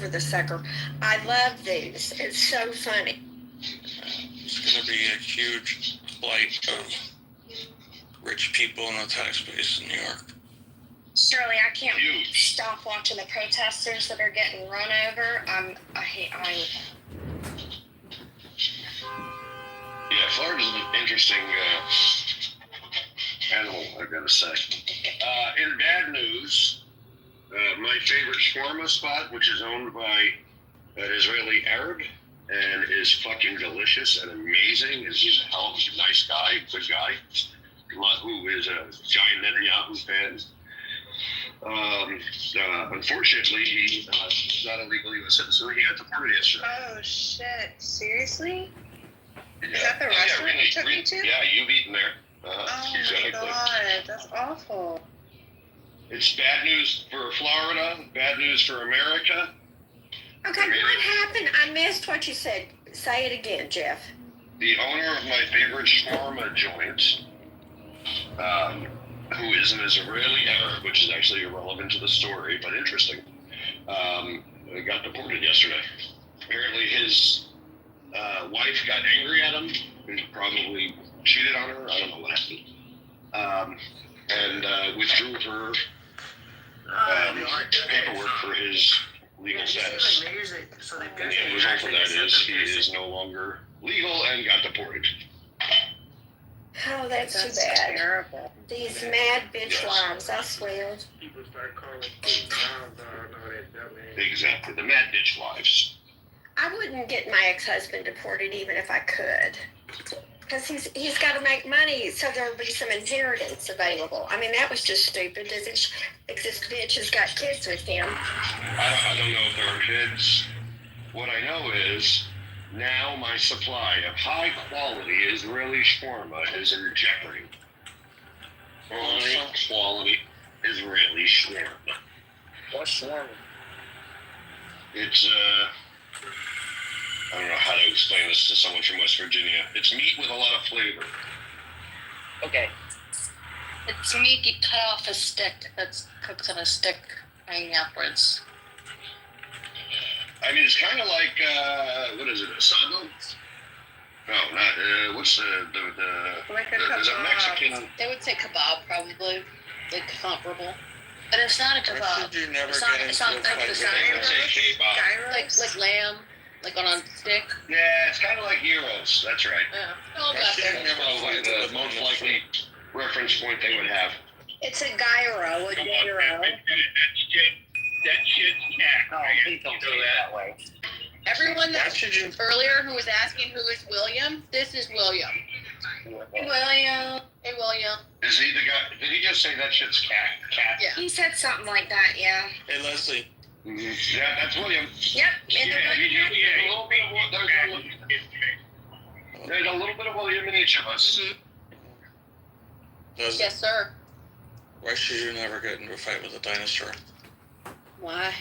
the sucker. I love these. It's so funny. It's going to be a huge flight of rich people in the tax base in New York. Shirley, I can't stop watching the protesters that are getting run over. Yeah, Florida's an interesting animal, I've got to say. In bad news, my favorite shawarma spot, which is owned by an Israeli Arab and is fucking delicious and amazing, is he's a hell of a nice guy, good guy, who is a giant Netanyahu fan. Unfortunately, he's not a legal U.S. citizen. He got deported yesterday. Oh, shit. Seriously? Yeah. Is that the restaurant you took me to? Yeah, you've eaten there. Oh, my God. That's awful. It's bad news for Florida, bad news for America. Okay, what happened? I missed what you said. Say it again, Jeff. The owner of my favorite shawarma joint, who is an Israeli Arab, which is actually irrelevant to the story, but interesting, got deported yesterday. Apparently his wife got angry at him and probably cheated on her. I don't know what happened. And withdrew her paperwork for his legal status. And the end result of that is he is no longer legal and got deported. Oh, that's too bad. Terrible. These mad bitch wives, I swear. People start calling kids wives and all that. Exactly, the mad bitch wives. I wouldn't get my ex-husband deported even if I could. Because he's got to make money, so there'll be some inheritance available. I mean, that was just stupid. This bitch has got kids with him. I don't know if there are kids. What I know is now my supply of high-quality Israeli shawarma is in jeopardy. High-quality Israeli shawarma. What's shawarma? It's, I don't know how to explain this to someone from West Virginia. It's meat with a lot of flavor. Okay. It's meat you cut off a stick that's cooked on a stick hanging upwards. I mean, it's kind of like, what is it, a sago? No, not, what's the Like a there's a kebab. Mexican. They would say kebab, probably. Like, comparable. But it's not a Why kebab. should you never It's get not- into it's not a like fight the with same. They would say kebab. Like lamb, like on a stick. Yeah, it's kind of like gyros. That's right. Yeah. All Why about should you there. never Probably fight the with most them? likely reference point they would have. It's a gyro, a gyro. That shit's cat. No, please don't say it that way. Everyone Why that should you? earlier who was asking who is William, this is William. Hey, William. Hey, William. Is he the guy? Did he just say that shit's cat? Yeah. He said something like that, yeah. Hey, Leslie. Mm-hmm. Yeah, that's William. Yep. And There's a little bit of William in each of us. Leslie, yes, sir. why should you never get into a fight with a dinosaur? Why?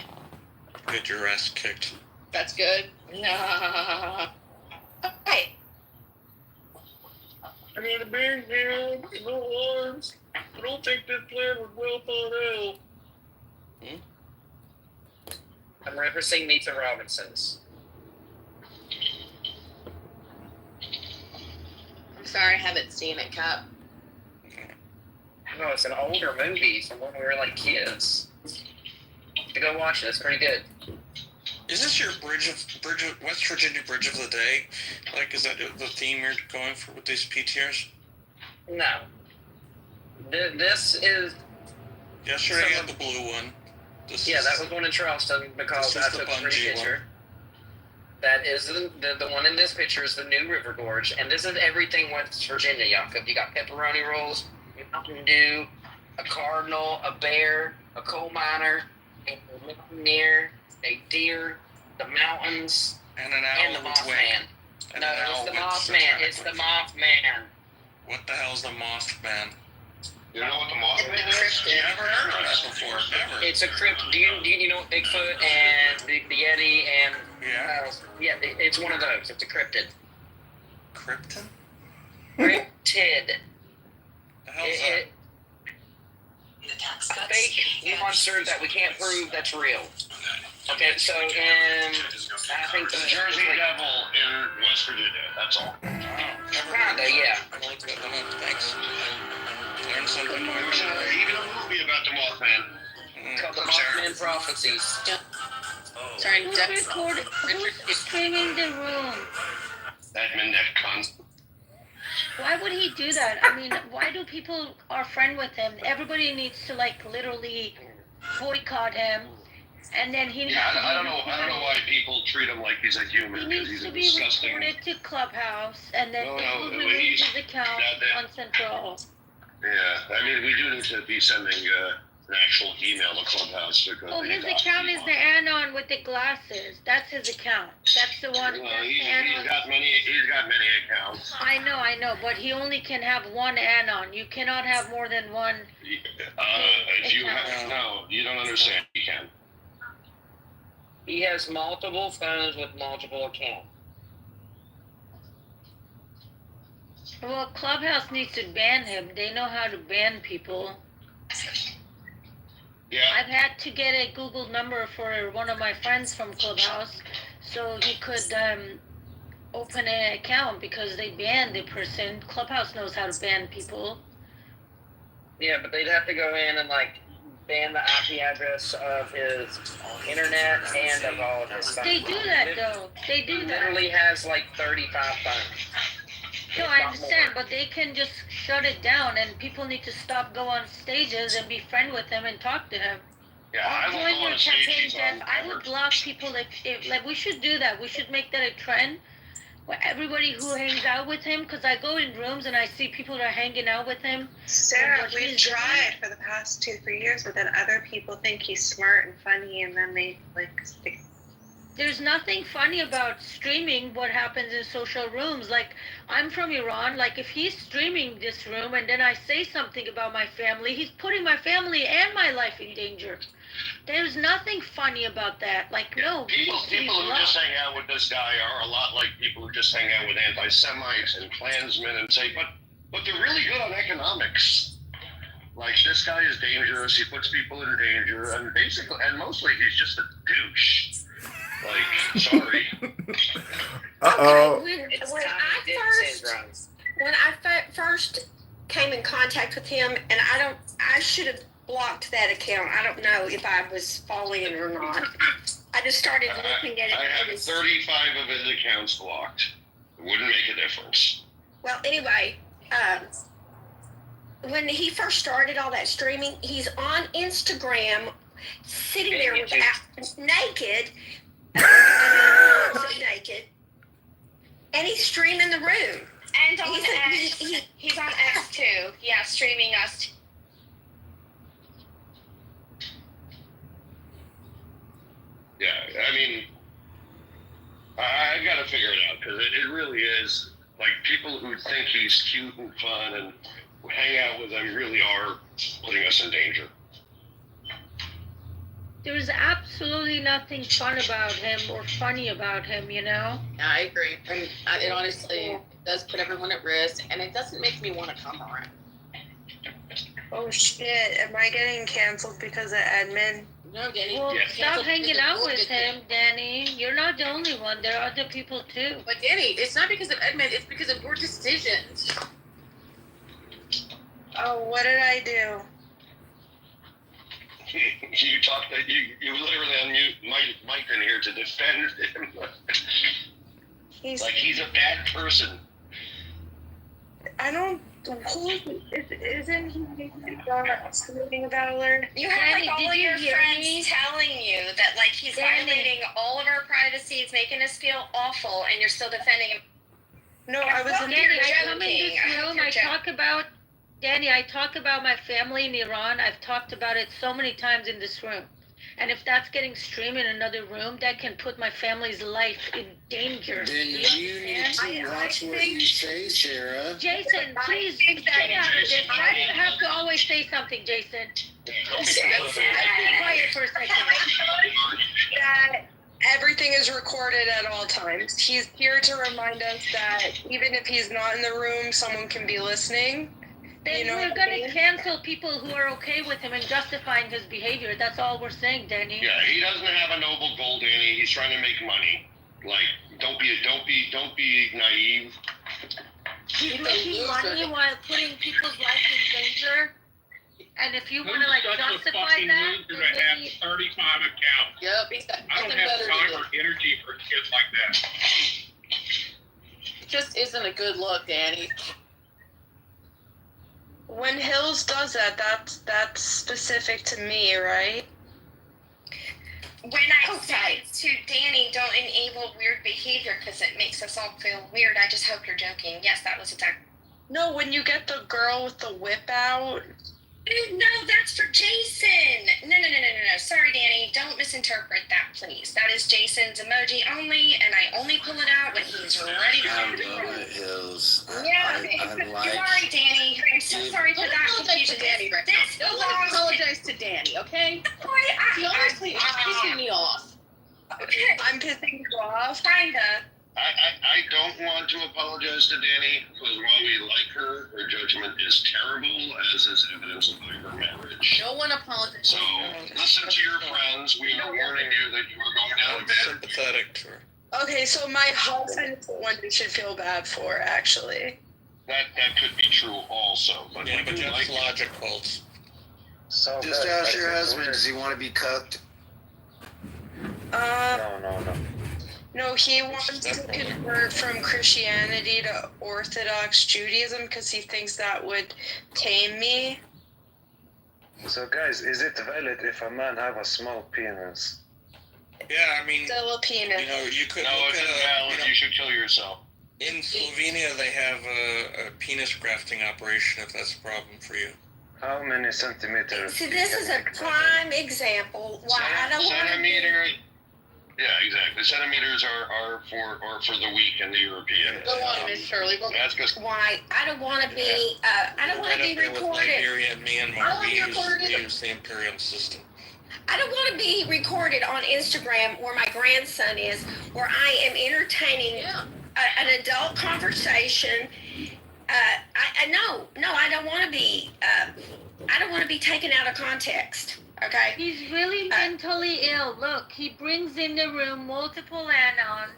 Get your ass kicked. That's good. No. Hey. I got a big head, no arms. I don't think this plan was well thought out. I'm referencing Meet the Robinsons. I'm sorry, I haven't seen it, Cap. No, it's an older movie from when we were like kids. You go watch it, it's pretty good. Is this your West Virginia Bridge of the Day? Like, is that the theme you're going for with these PTRs? No. This is... Yesterday I had the blue one. Yeah, that was one in Charleston because This is I the took a pretty bungee picture. one. That is the one in this picture is the new River Gorge, and this is everything West Virginia, y'all. You got pepperoni rolls, Mountain Dew, a cardinal, a bear, a coal miner, a mountaineer, a deer, the mountains, And an and the owl with Mothman. wings. And No, an it's owl the with Mothman. It's the tentacles. Mothman. What the hell's the Mothman? You know what the Mothman is? Cryptid. Never heard of that before. Never. It's a crypt. Do you know what Bigfoot and the Yeti and Yeah. yeah, it's one of those. It's a cryptid. Krypton? Cryptid. The hell's that? A fake monster that we can't prove that's real. Okay, so in I think The Jersey Devil in West Virginia. That's all. Kinda, yeah. I like that. Thanks. Learn something new. There was even a movie about the Mothman. Called the Mothman Prophecies. Sorry, Who's Dex. recording? Who's streaming the room? Admin that cunt. Why would he do that? I mean, why do people are friend with him? Everybody needs to like literally boycott him, and then he needs Yeah, to I don't know why people treat him like he's a He human because needs he's to a be disgusting. reported to Clubhouse, and then No, they no, will well, remove he's- his account that- on Central. Yeah, I mean, we do need to be sending an actual email to Clubhouse because. Oh, they his got account is people. the Anon with the glasses. That's his account. That's the one. Well, That's he's the Anon. got many accounts. I know, but he only can have one Anon. You cannot have more than one. If you have no, you don't understand. You can. He has multiple phones with multiple accounts. Well, Clubhouse needs to ban him. They know how to ban people. Yeah. I've had to get a Google number for one of my friends from Clubhouse so he could open an account because they banned the person. Clubhouse knows how to ban people. Yeah, but they'd have to go in and like ban the IP address of his internet and of all of his stuff. They do that though. They He do that. literally has like 35 phones. No, I understand, but they can just shut it down, and people need to stop go on stages and be friend with him and talk to him. Yeah, I I'll won't join go on your a stage. campaign, He's Jeff. on I would ever. block people if like we should do that. We should make that a trend where everybody who hangs out with him, because I go in rooms and I see people that are hanging out with him. Sarah, what we've he's doing. tried for the past 2-3 years, but then other people think he's smart and funny, and then they like stick. There's nothing funny about streaming what happens in social rooms. Like, I'm from Iran. Like, if he's streaming this room and then I say something about my family, he's putting my family and my life in danger. There's nothing funny about that. Like, no. People should be who blocked. just hang out with this guy are a lot like people who just hang out with anti-Semites and Klansmen and say, but they're really good on economics. Like, this guy is dangerous. He puts people in danger, and basically, and mostly, he's just a douche. Like, sorry. Okay, when It's when Tiny I Dick first syndrome. when I first came in contact with him, and I should have blocked that account. I don't know if I was following it or not. I just started looking at it. I and have it was- 35 of his accounts blocked. It wouldn't make a difference. Well, anyway, when he first started all that streaming, he's on Instagram, sitting there naked, naked, and he's streaming the room. And on X. He's on X too. Yeah, streaming us. Yeah, I mean, I got to figure it out because it really is like people who think he's cute and fun and hang out with him really are putting us in danger. There's absolutely nothing fun about him or funny about him, you know? Yeah, I agree. And it honestly does put everyone at risk, and it doesn't make me want to come around. Oh shit! Am I getting canceled because of admin? No, Danny. Well, Yeah. stop hanging out with him, Danny. You're not the only one. There are other people too. But Danny, it's not because of Edmund. It's because of your decisions. Oh, what did I do? You talk that you literally unmute Mike in here to defend him. He's. Like he's a bad person. I don't. Who isn't he screaming about alert? You have, have like, like all all your your friends friends telling you that like he's violating all of our privacy, it's making us feel awful, and you're still defending him. No, I was in. Danny, I come in joking. this room, I talk about, Danny, I talk about my family in Iran. I've talked about it so many times in this room. And if that's getting streamed in another room, that can put my family's life in danger. Then you need to watch what you say, Sarah. Jason, please get out of this. Why do you have to always say something, Jason? Let's be quiet for a second. That everything is recorded at all times. He's here to remind us that even if he's not in the room, someone can be listening. Then know we're what I gonna mean? cancel people who are okay with him and justifying his behavior. That's all we're saying, Danny. Yeah, he doesn't have a noble goal, Danny. He's trying to make money. Like, don't be naive. He's making money while putting people's life in danger. And if you want to like justify that, then maybe 35 accounts. Yep, he's got I don't nothing have better time to do. or energy for kids like that. It just isn't a good look, Danny. When Hills does that, that's specific to me, right? When I said to Danny, don't enable weird behavior because it makes us all feel weird, I just hope you're joking. Yes, that was exactly. No, when you get the girl with the whip out. No, that's for Jason. No. Sorry, Danny. Don't misinterpret that, please. That is Jason's emoji only, and I only pull it out when he's ready to I go to love it, Hills. Yeah, I like. sorry, Danny. I'm so sorry for Don't that apologize confusion. to Danny right now. This Don't belongs apologize to Danny, okay? He honestly is pissing me off. I'm pissing you off. Kinda. I don't want to apologize to Danny because while we like her judgment is terrible, as is evidenced by her marriage. No one apologizes. So listen to your friends. We are warning you that you are going down a I'm bad. sympathetic to her. Okay, so my husband is the one you should feel bad for, actually. That could be true also, but Yeah, we but do that's like logic bolts. Just ask your husband, does he want to be cooked? No, he wants to convert from Christianity to Orthodox Judaism because he thinks that would tame me. So guys, is it valid if a man have a small penis? Yeah, I mean, Still a penis. you know, you could No, look it's at invalid. You should kill yourself. in Slovenia they have a penis grafting operation if that's a problem for you. How many centimeters? See, this is a prime example why I don't want to. Centimeter. Yeah, exactly. Centimeters are for the weak and the European. Go on, Miss Shirley. Go That's because Why I don't want to be. I don't want to be Right up there with recorded. Liberia and Myanmar, Oh, we you're use the imperial system. I don't want to be recorded on Instagram where my grandson is, where I am entertaining Yeah. an adult conversation. I don't want to be. I don't want to be taken out of context. Okay. He's really mentally ill. Look, he brings in the room multiple anons.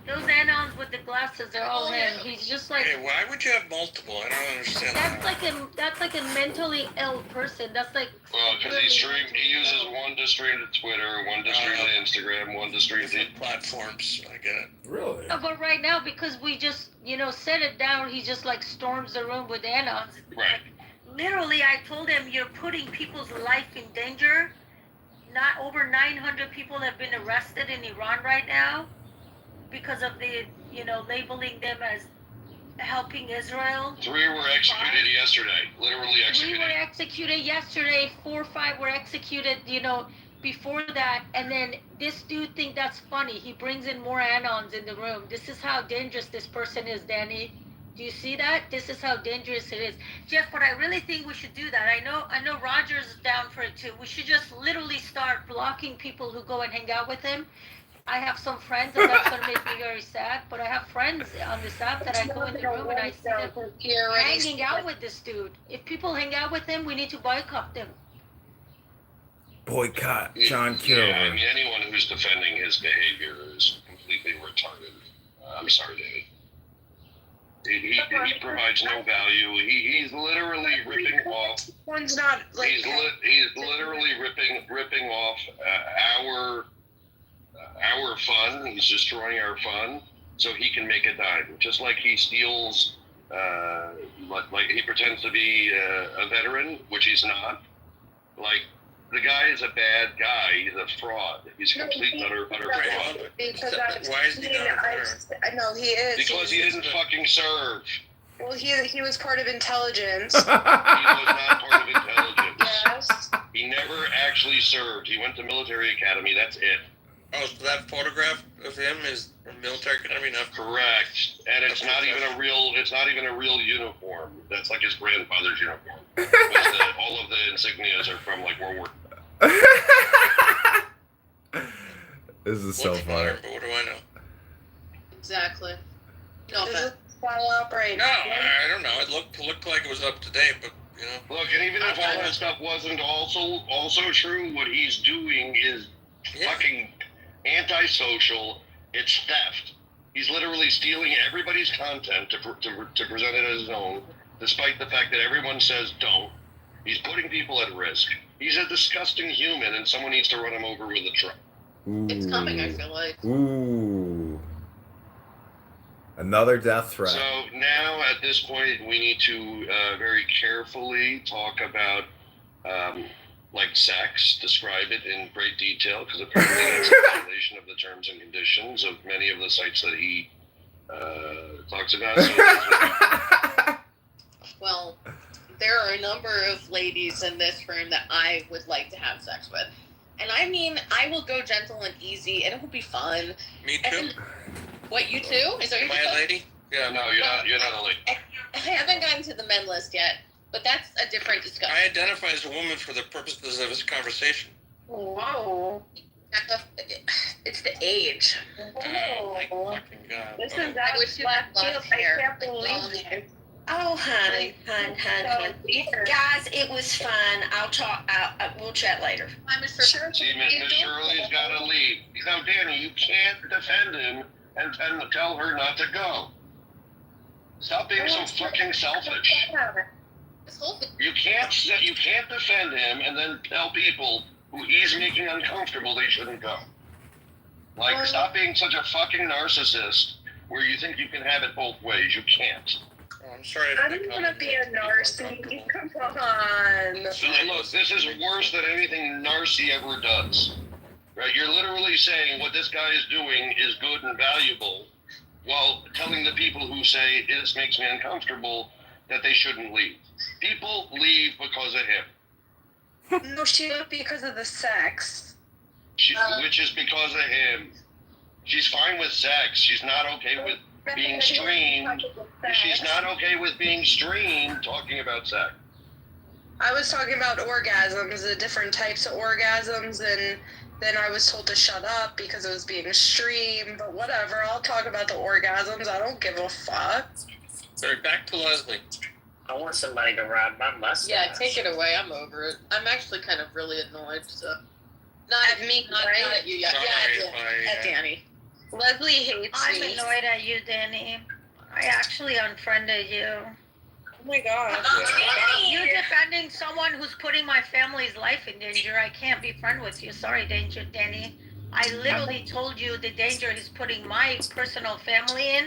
Those anons with the glasses are all him. He's just like Hey, why would you have multiple? I don't understand that. that's like a mentally ill person. That's like well, because he uses one to stream to Twitter, one to stream to Instagram, one to stream to. Different platforms, I get it. Really? No, but right now because we just set it down, he just like storms the room with anons. Right. Literally, I told him you're putting people's life in danger. Not over 900 people have been arrested in Iran right now because of the, labeling them as helping Israel. 3 were executed yesterday. Literally 3 executed. were executed yesterday. 4 or 5 were executed, before that. And then this dude think that's funny. He brings in more anons in the room. This is how dangerous this person is, Danny. Do you see that? This is how dangerous it is. Jeff, but I really think we should do that. I know Roger's is down for it too. We should just literally start blocking people who go and hang out with him. I have some friends, and that's going to make me very sad, but I have friends on this app that I go in the room and I see them hanging out with this dude. If people hang out with him, we need to boycott them. Boycott John Yeah, I Kitover. mean, anyone who's defending his behavior is completely retarded. I'm sorry, Danny. He provides no value. He's literally ripping off. One's not like. He's literally ripping off our fun. He's destroying our fun so he can make a dime. Just like he steals, like he pretends to be a veteran, which he's not. Like, the guy is a bad guy. He's a fraud. He's a complete and utter fraud. Because Why is he not a veteran? I know he is. Because he didn't fucking serve. Well, he was part of intelligence. He was not part of intelligence. Yes. He never actually served. He went to military academy. That's it. Oh, so that photograph of him is from military academy enough? Correct. And it's not even a real. It's not even a real uniform. That's like his grandfather's uniform. All of the insignias are from like World War. This is so Looks funny. modern, but what do I know? Exactly. No offense. file up right No, now. I don't know. It looked like it was up to date, but you know. Look, and even if all that stuff wasn't also true, what he's doing is fucking antisocial. It's theft. He's literally stealing everybody's content to present it as his own, despite the fact that everyone says don't. He's putting people at risk. He's a disgusting human, and someone needs to run him over with a truck. It's coming, I feel like. Ooh. Another death threat. So now, at this point, we need to very carefully talk about, like sex, describe it in great detail, because apparently that's a violation of the terms and conditions of many of the sites that he talks about. So Well, there are a number of ladies in this room that I would like to have sex with. And I mean, I will go gentle and easy, and it will be fun. Me too. And, what, you too? Is that Am I a lady? Yeah. no, you're not a lady. I haven't gotten to the men list yet, but that's a different discussion. I identify as a woman for the purposes of this conversation. Whoa. It's the age. Oh my fucking god. This Okay. is that I wish you had lost hair. I can't believe it. Oh, honey. Guys, it was fun. I'll talk. We'll chat later. Hi, Mr. Sure. See, Miss Shirley's got to leave. Now, Danny, you can't defend him and tell her not to go. Stop being so fucking selfish. This whole thing. You can't defend him and then tell people who he's making uncomfortable they shouldn't go. Like, stop being such a fucking narcissist where you think you can have it both ways. You can't. Oh, I'm sorry. I don't want to be a narcissist. Come on. So, look, this is worse than anything Narcy ever does. Right? You're literally saying what this guy is doing is good and valuable, while telling the people who say this makes me uncomfortable that they shouldn't leave. People leave because of him. No, she left because of the sex. Which is because of him. She's fine with sex. She's not okay with being streamed. She's not okay with being streamed talking about sex. I was talking about orgasms, the different types of orgasms, and then I was told to shut up because it was being streamed, but whatever, I'll talk about the orgasms, I don't give a fuck. Sorry, back to Leslie. I want somebody to ride my mustache. Yeah, take it away. I'm over it. I'm actually kind of really annoyed. So, not At me, not right? at you. Yeah, Sorry at Danny. Leslie hates I'm me. annoyed at you, Danny. I actually unfriended you. Oh my god. You're defending someone who's putting my family's life in danger. I can't be friends with you. Sorry, Danny. I literally told you the danger he's putting my personal family in,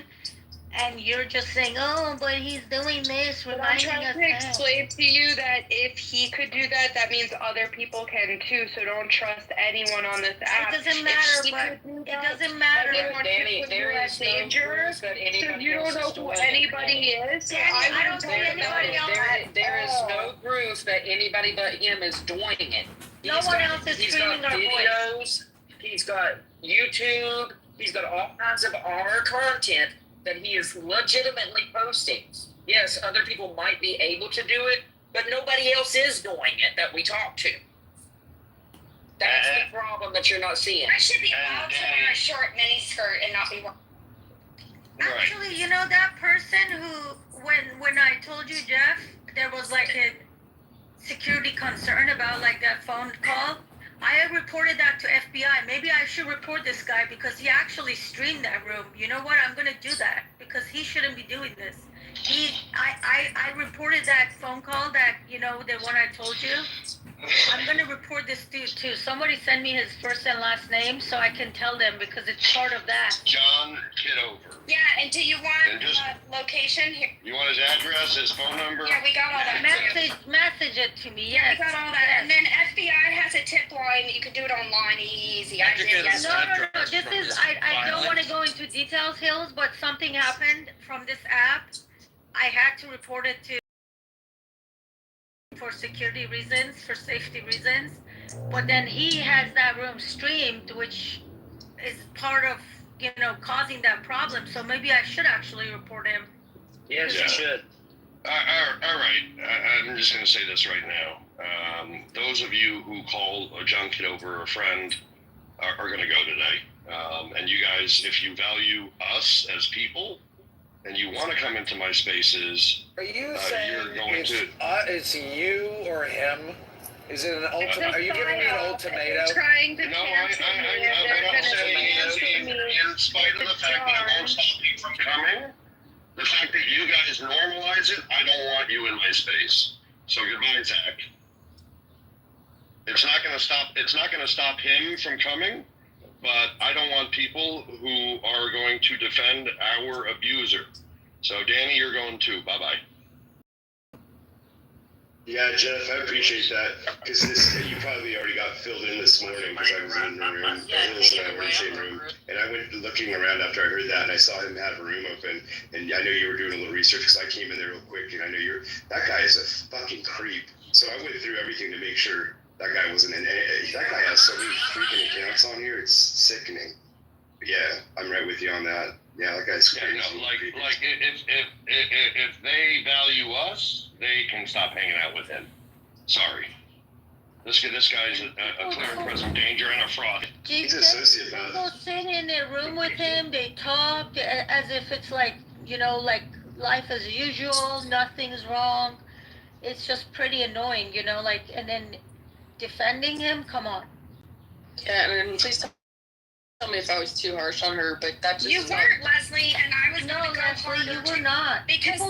and you're just saying, "Oh, but he's doing this," I'm reminding trying us. to explain to you that if he could do that, that means other people can too, so don't trust anyone on this app. It doesn't matter, but it doesn't matter. Danny, there is no proof that So anybody you don't else know is who doing anybody it. is? Danny, I don't wouldn't see tell you anybody that. else. There is no proof that anybody but him is doing it. No one else is he's streaming got our videos, he's got YouTube, he's got all kinds of our content that he is legitimately posting. Yes, other people might be able to do it, but nobody else is doing it that we talk to. That's the problem that you're not seeing. I should be allowed to wear a short mini skirt and not be. Actually, you know that person who, when I told you, Jeff, there was like a security concern about like that phone call. I reported that to FBI. Maybe I should report this guy because he actually streamed that room. You know what? I'm gonna do that because he shouldn't be doing this. I reported that phone call that, you know, the one I told you. I'm gonna report this dude too. Somebody send me his first and last name so I can tell them because it's part of that. John Kitover. Yeah, and do you want location here? You want his address, his phone number? Yeah, we got all that. Message it to me. Yeah, Yes. we got all that. And then FBI has a tip line. You can do it online easy. I did yes. No. This is I don't want to go into details, Hills, but something happened from this app. I had to report it to for security reasons, for safety reasons. But then he has that room streamed, which is part of, you know, causing that problem. So maybe I should actually report him. Yes, you should. All right. I'm just going to say this right now. Those of you who call John Kitover a friend are going to go today. And you guys, if you value us as people, and you want to come into my spaces, Are you you're saying going it's you or him? Is it an ultimatum? Are you giving me an ultimatum? Trying to No, cancel me, and they're what I'm gonna saying is, cancel me. in spite of the fact that I won't stop you from coming, the fact that you guys normalize it, I don't want you in my space. So goodbye, Zach. It's not gonna stop him from coming, but I don't want people who are going to defend our abuser. So Danny, you're going too. Bye bye. Yeah, Jeff, I appreciate that, because you probably already got filled in this morning, because I was in the room, Hills and I were in the same room, and I went looking around after I heard that, and I saw him have a room open, and I know you were doing a little research, because I came in there real quick, and I know that guy is a fucking creep, so I went through everything to make sure that guy wasn't in, that guy has so many freaking accounts on here, it's sickening. But yeah, I'm right with you on that. Yeah, that guy's crazy. Yeah, no, like if they value us, they can stop hanging out with him. Sorry. This guy's a clear and present danger and a fraud. He's a sociopath. People sit in a room with him, they talk as if it's like, like life as usual, nothing's wrong. It's just pretty annoying, and then defending him, come on. Yeah, and please tell me if I was too harsh on her, but that just You weren't, Leslie, and I was No, gonna go Leslie, you harder were not. because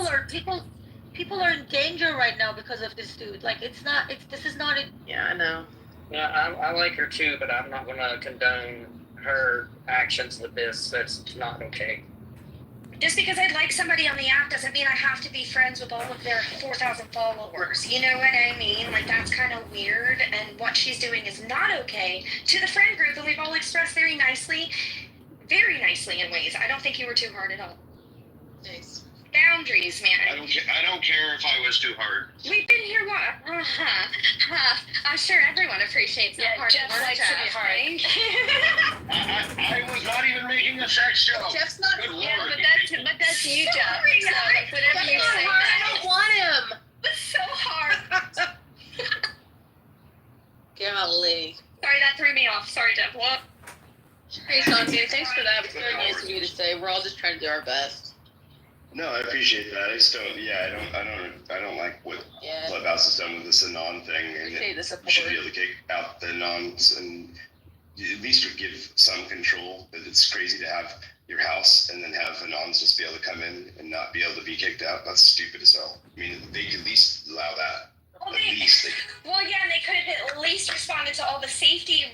People are in danger right now because of this dude. Like, this is not a... Yeah, I know. Yeah, I like her too, but I'm not going to condone her actions with this. That's not okay. just because I like somebody on the app doesn't mean I have to be friends with all of their 4,000 followers. You know what I mean? Like, that's kind of weird, and what she's doing is not okay to the friend group, and we've all expressed very nicely in ways. I don't think you were too hard at all. Thanks. Boundaries, man. I don't care if I was too hard. We've been here, what? I'm sure everyone appreciates that hard Jeff work, likes to be hard. I was not even making a sex joke. Jeff's not. Good Yeah, Lord. but that's you, Jeff. Sorry, So, guys. whatever That's you not say. hard. I don't want him. It's so hard. Golly. Sorry, that threw me off. Sorry, Jeff. What? Hey, Santi, thanks for that. It's very nice of you to say. We're all just trying to do our best. No, I appreciate that. I just don't. Yeah, I don't like what Yeah. Clubhouse has done with this anon thing. And Appreciate the we support. should be able to kick out the anons and at least would give some control. But it's crazy to have your house and then have anons just be able to come in and not be able to be kicked out. That's stupid as hell. I mean, they could at least allow that. Well, At least. well, yeah, and they could have at least responded to all the safety,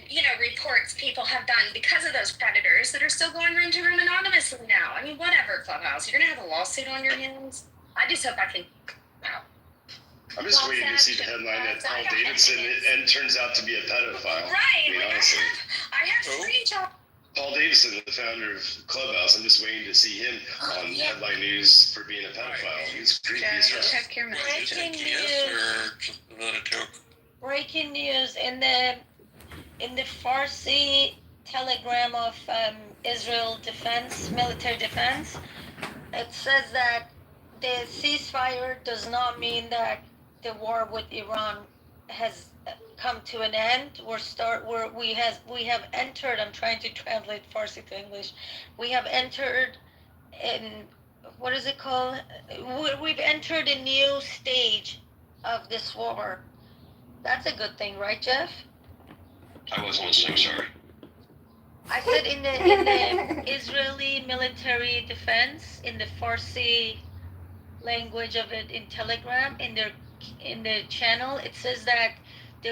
reports people have done because of those predators that are still going room to room anonymously now. I mean, whatever, Clubhouse. You're going to have a lawsuit on your hands. I just hope I can. I'm just waiting to see the headline that Paul Davidson and turns out to be a pedophile. Right. I mean, Like, honestly. I have screenshots. Paul Davidson, the founder of Clubhouse, I'm just waiting to see him on headline news for being a pedophile. He's creepy as hell. Check your messages. Breaking Yes, news. or just another joke? Breaking news in the Farsi telegram of Israel defense, military defense. It says that the ceasefire does not mean that the war with Iran has come to an end. We have entered. I'm trying to translate Farsi to English. We have entered in, what is it called? We've entered a new stage of this war. That's a good thing, right, Jeff? I wasn't listening, sorry. I said in the Israeli military defense, in the Farsi language of it, in Telegram, in the channel, it says that the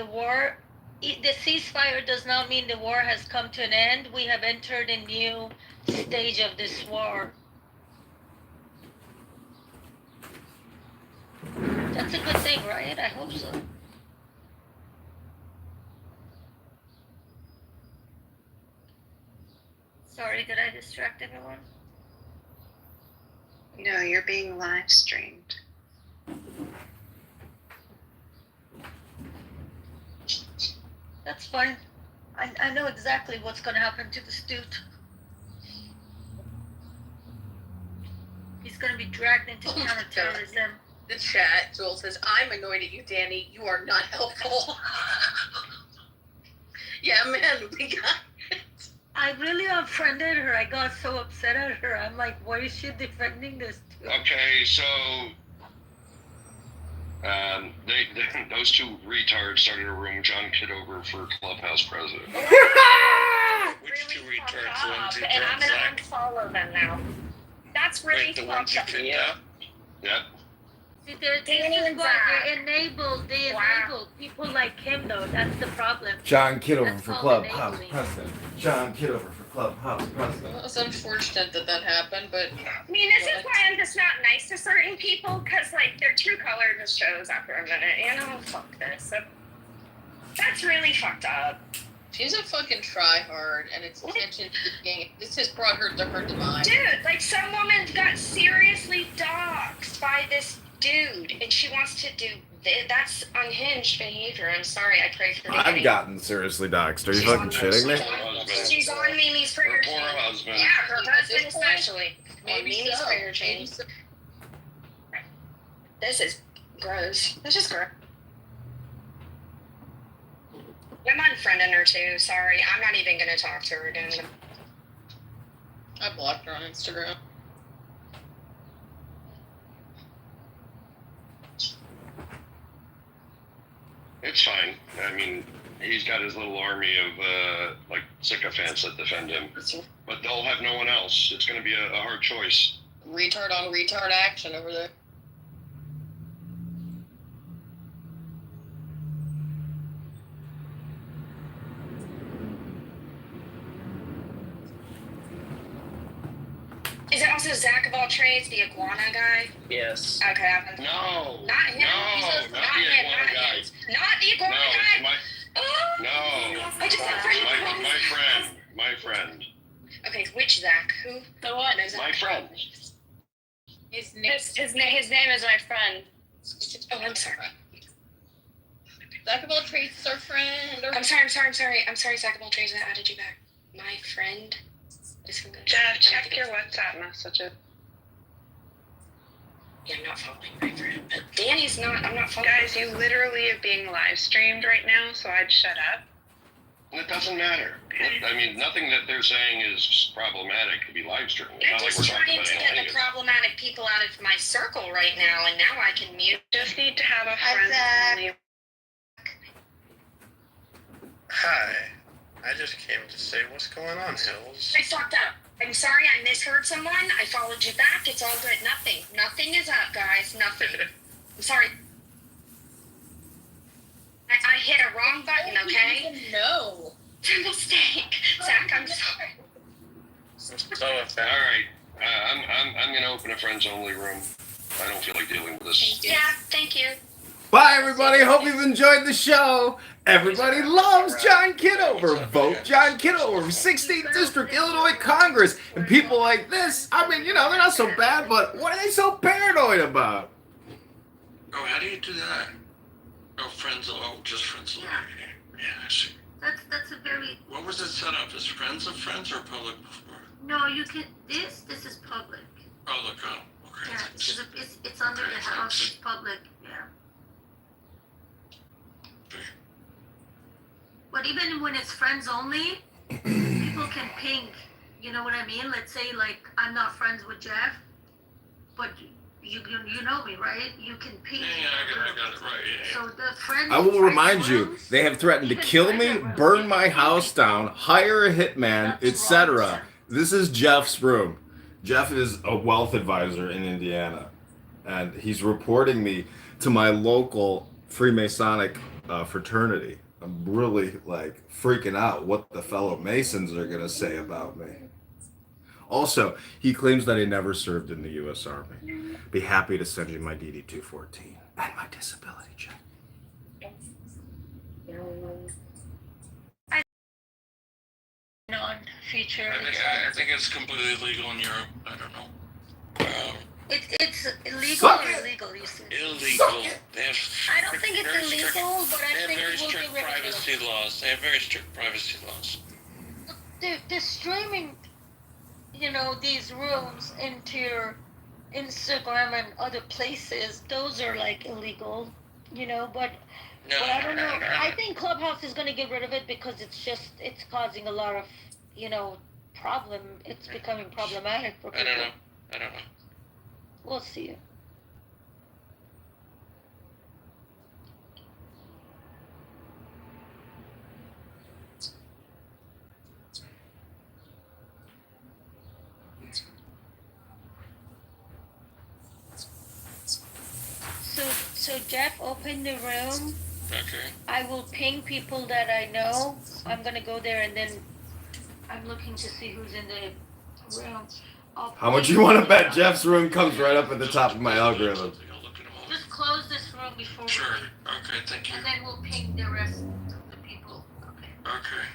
ceasefire does not mean the war has come to an end. We have entered a new stage of this war. That's a good thing, right? I hope so. Sorry, did I distract everyone? No, you're being live streamed. That's fine. I know exactly what's going to happen to this dude. He's going to be dragged into counterterrorism. The chat, Joel says, I'm annoyed at you, Danny. You are not helpful. Yeah, man, we got it. I really offended her. I got so upset at her. I'm like, what is she defending this to? Okay, so those two retards started a room. John Kitover for Clubhouse president. Which two retards? The ones who And I'm dropped gonna Zach? unfollow them now. That's really Wait, the ones you picked Yeah. up? Yep. See, Danny this is and what Zach. they Wow. enable people like him though. That's the problem. John Kitover That's for called Clubhouse enabling. president. John Kitover for Clubhouse president. Well, it's unfortunate that happened, but I mean, this is why I'm just not nice to certain people, because, like, their true color just shows after a minute. You know, fuck this. So, that's really fucked up. she's a fucking tryhard, and it's attention to the game. This has brought her to her demise. Dude, like, some woman got seriously doxxed by this dude, and she wants to do that's unhinged behavior. I'm sorry, I pray for I've gotten seriously doxxed. Are you fucking shitting me? She's on Mimi's prayer Her poor chain. husband. Yeah, her husband This point, especially. On Maybe Mimi's so. prayer chain. Maybe so. This is gross. This is gross. I'm unfriending her too. Sorry, I'm not even gonna talk to her again. I blocked her on Instagram. It's fine. I mean, he's got his little army of like sycophants that defend him, but they'll have no one else. It's going to be a hard choice. Retard on retard action over there. Is it also Zach of all trades, the iguana guy? Yes. Okay, I've No, not him. no, not the iguana guy. Not the iguana No, guy. my, Oh, no, I just unfriended him. my friend, Okay, which Zach? Who? The what? my friend. His name. His name is my friend. Oh, I'm sorry. Zach of all trades is our friend. I'm sorry, Zach of all trades. I added you back. My friend. Jeff, check your WhatsApp messages. Yeah, I'm not following my friend. But Danny's not. I'm not following. Guys, you literally are being live streamed right now, so I'd shut up. It doesn't matter. I mean, nothing that they're saying is problematic to be live streamed. It's I'm not like just we're talking trying about to get the analytics. problematic people out of my circle right now, and now I can mute. Just need to have a Hi, friend Zach. only. Hi. I just came to say what's going on, Hills. I fucked up. I'm sorry I misheard someone. I followed you back. It's all good. Nothing is up, guys. Nothing. I'm sorry. I hit a wrong button, okay? No. It's a mistake. Zach, I'm sorry. So if All right, I'm gonna open a friends only room. I don't feel like dealing with this. Yeah, thank you. Bye, everybody. Hope you've enjoyed the show. Everybody loves John Kitover. Vote John Kitover, 16th District, Illinois Congress. And people like this, I mean, you know, they're not so bad, but what are they so paranoid about? Oh, how do you do that? Oh, friends. Oh, just friends. Yeah, I see. That's a very What was it set up as friends of friends or public before? no. You can this is public. Public. Oh, okay. Yeah, it's under the house. It's public. Yeah. But even when it's friends only, people can ping. You know what I mean? Let's say like I'm not friends with Jeff, but you know me, right? You can ping. Yeah, I got it right. Yeah. So the friends. I will remind you, they have threatened to kill me, burn my house down, hire a hitman, etc. This is Jeff's room. Jeff is a wealth advisor in Indiana, and he's reporting me to my local Freemasonic fraternity. I'm really like freaking out what the fellow Masons are going to say about me. Also, he claims that he never served in the U.S. Army. Be happy to send you my DD-214 and my disability check. Non-feature. I think it's completely legal in Europe. I don't know. It's illegal Suck or it. illegal, you said? Illegal. They have I don't think it's very strict- illegal, but I They have think very it will strict be ridiculous. privacy laws. They have very strict privacy laws. The streaming, you know, these rooms into your Instagram and other places, those are like illegal, you know, but No, I don't know. no. I think Clubhouse is going to get rid of it because it's causing a lot of problem. It's becoming problematic for people. I don't know. We'll see. So Jeff, open the room. Okay. I will ping people that I know. I'm gonna go there and then I'm looking to see who's in the room. How much you want to bet Jeff's room comes right up at the top of my algorithm? Just close this room before we Sure. leave. Okay, thank you. And then we'll ping the rest of the people. Okay. Okay.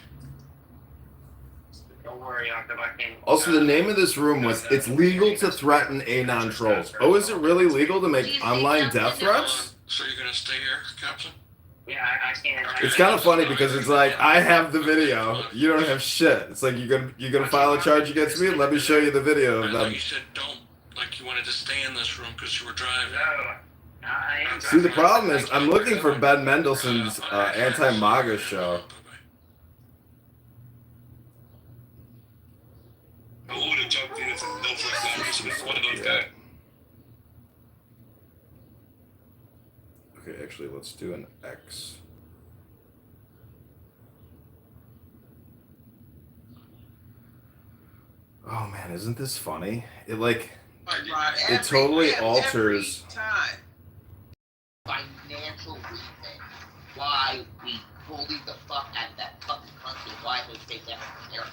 Don't worry, Jakob, I can. Also, the name of this room was "It's legal to threaten anon trolls." Oh, is it really legal to make online death threats? So you're gonna stay here, Captain? Yeah, I can't. It's kind of funny because it's like I have the video, you don't have shit. It's like you're gonna file a charge against me. Let me show you the video I of thought them. you said don't, like you wanted to stay in this room because you were driving. No, I am. See, the problem is I'm looking for Ben Mendelsohn's anti-MAGA show. I would have jumped in from no first time. It's one of those guys. Okay, actually, let's do an X. Oh man, isn't this funny? It totally alters. Financial reason why we bully the fuck out of that fucking country, why they say that America.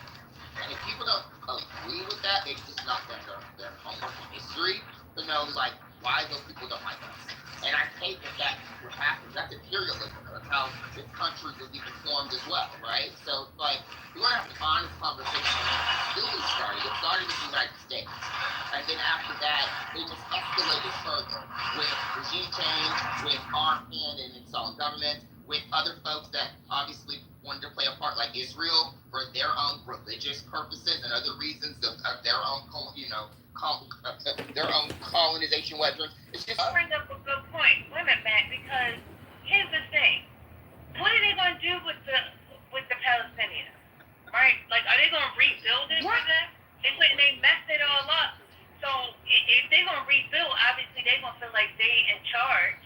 And if people don't agree with that, they've just not done their homework in history to know, like, why those people don't like us. And I hate that that's what happens. That's imperialism. That's how this country was even formed as well, right? So, like, we want to have an honest conversation on when it started. It started with the United States. And then after that, they just escalated further with regime change, with armed hand and installing governments, with other folks that obviously wanted to play a part, like Israel, for their own religious purposes and other reasons of their own, their own colonization weapons. It's just bring up a good point. Wait a minute, Matt, because here's the thing: what are they going to do with the Palestinians? Right? Like, are they going to rebuild it for them? They messed it all up. So if they're going to rebuild, obviously they're going to feel like they in charge.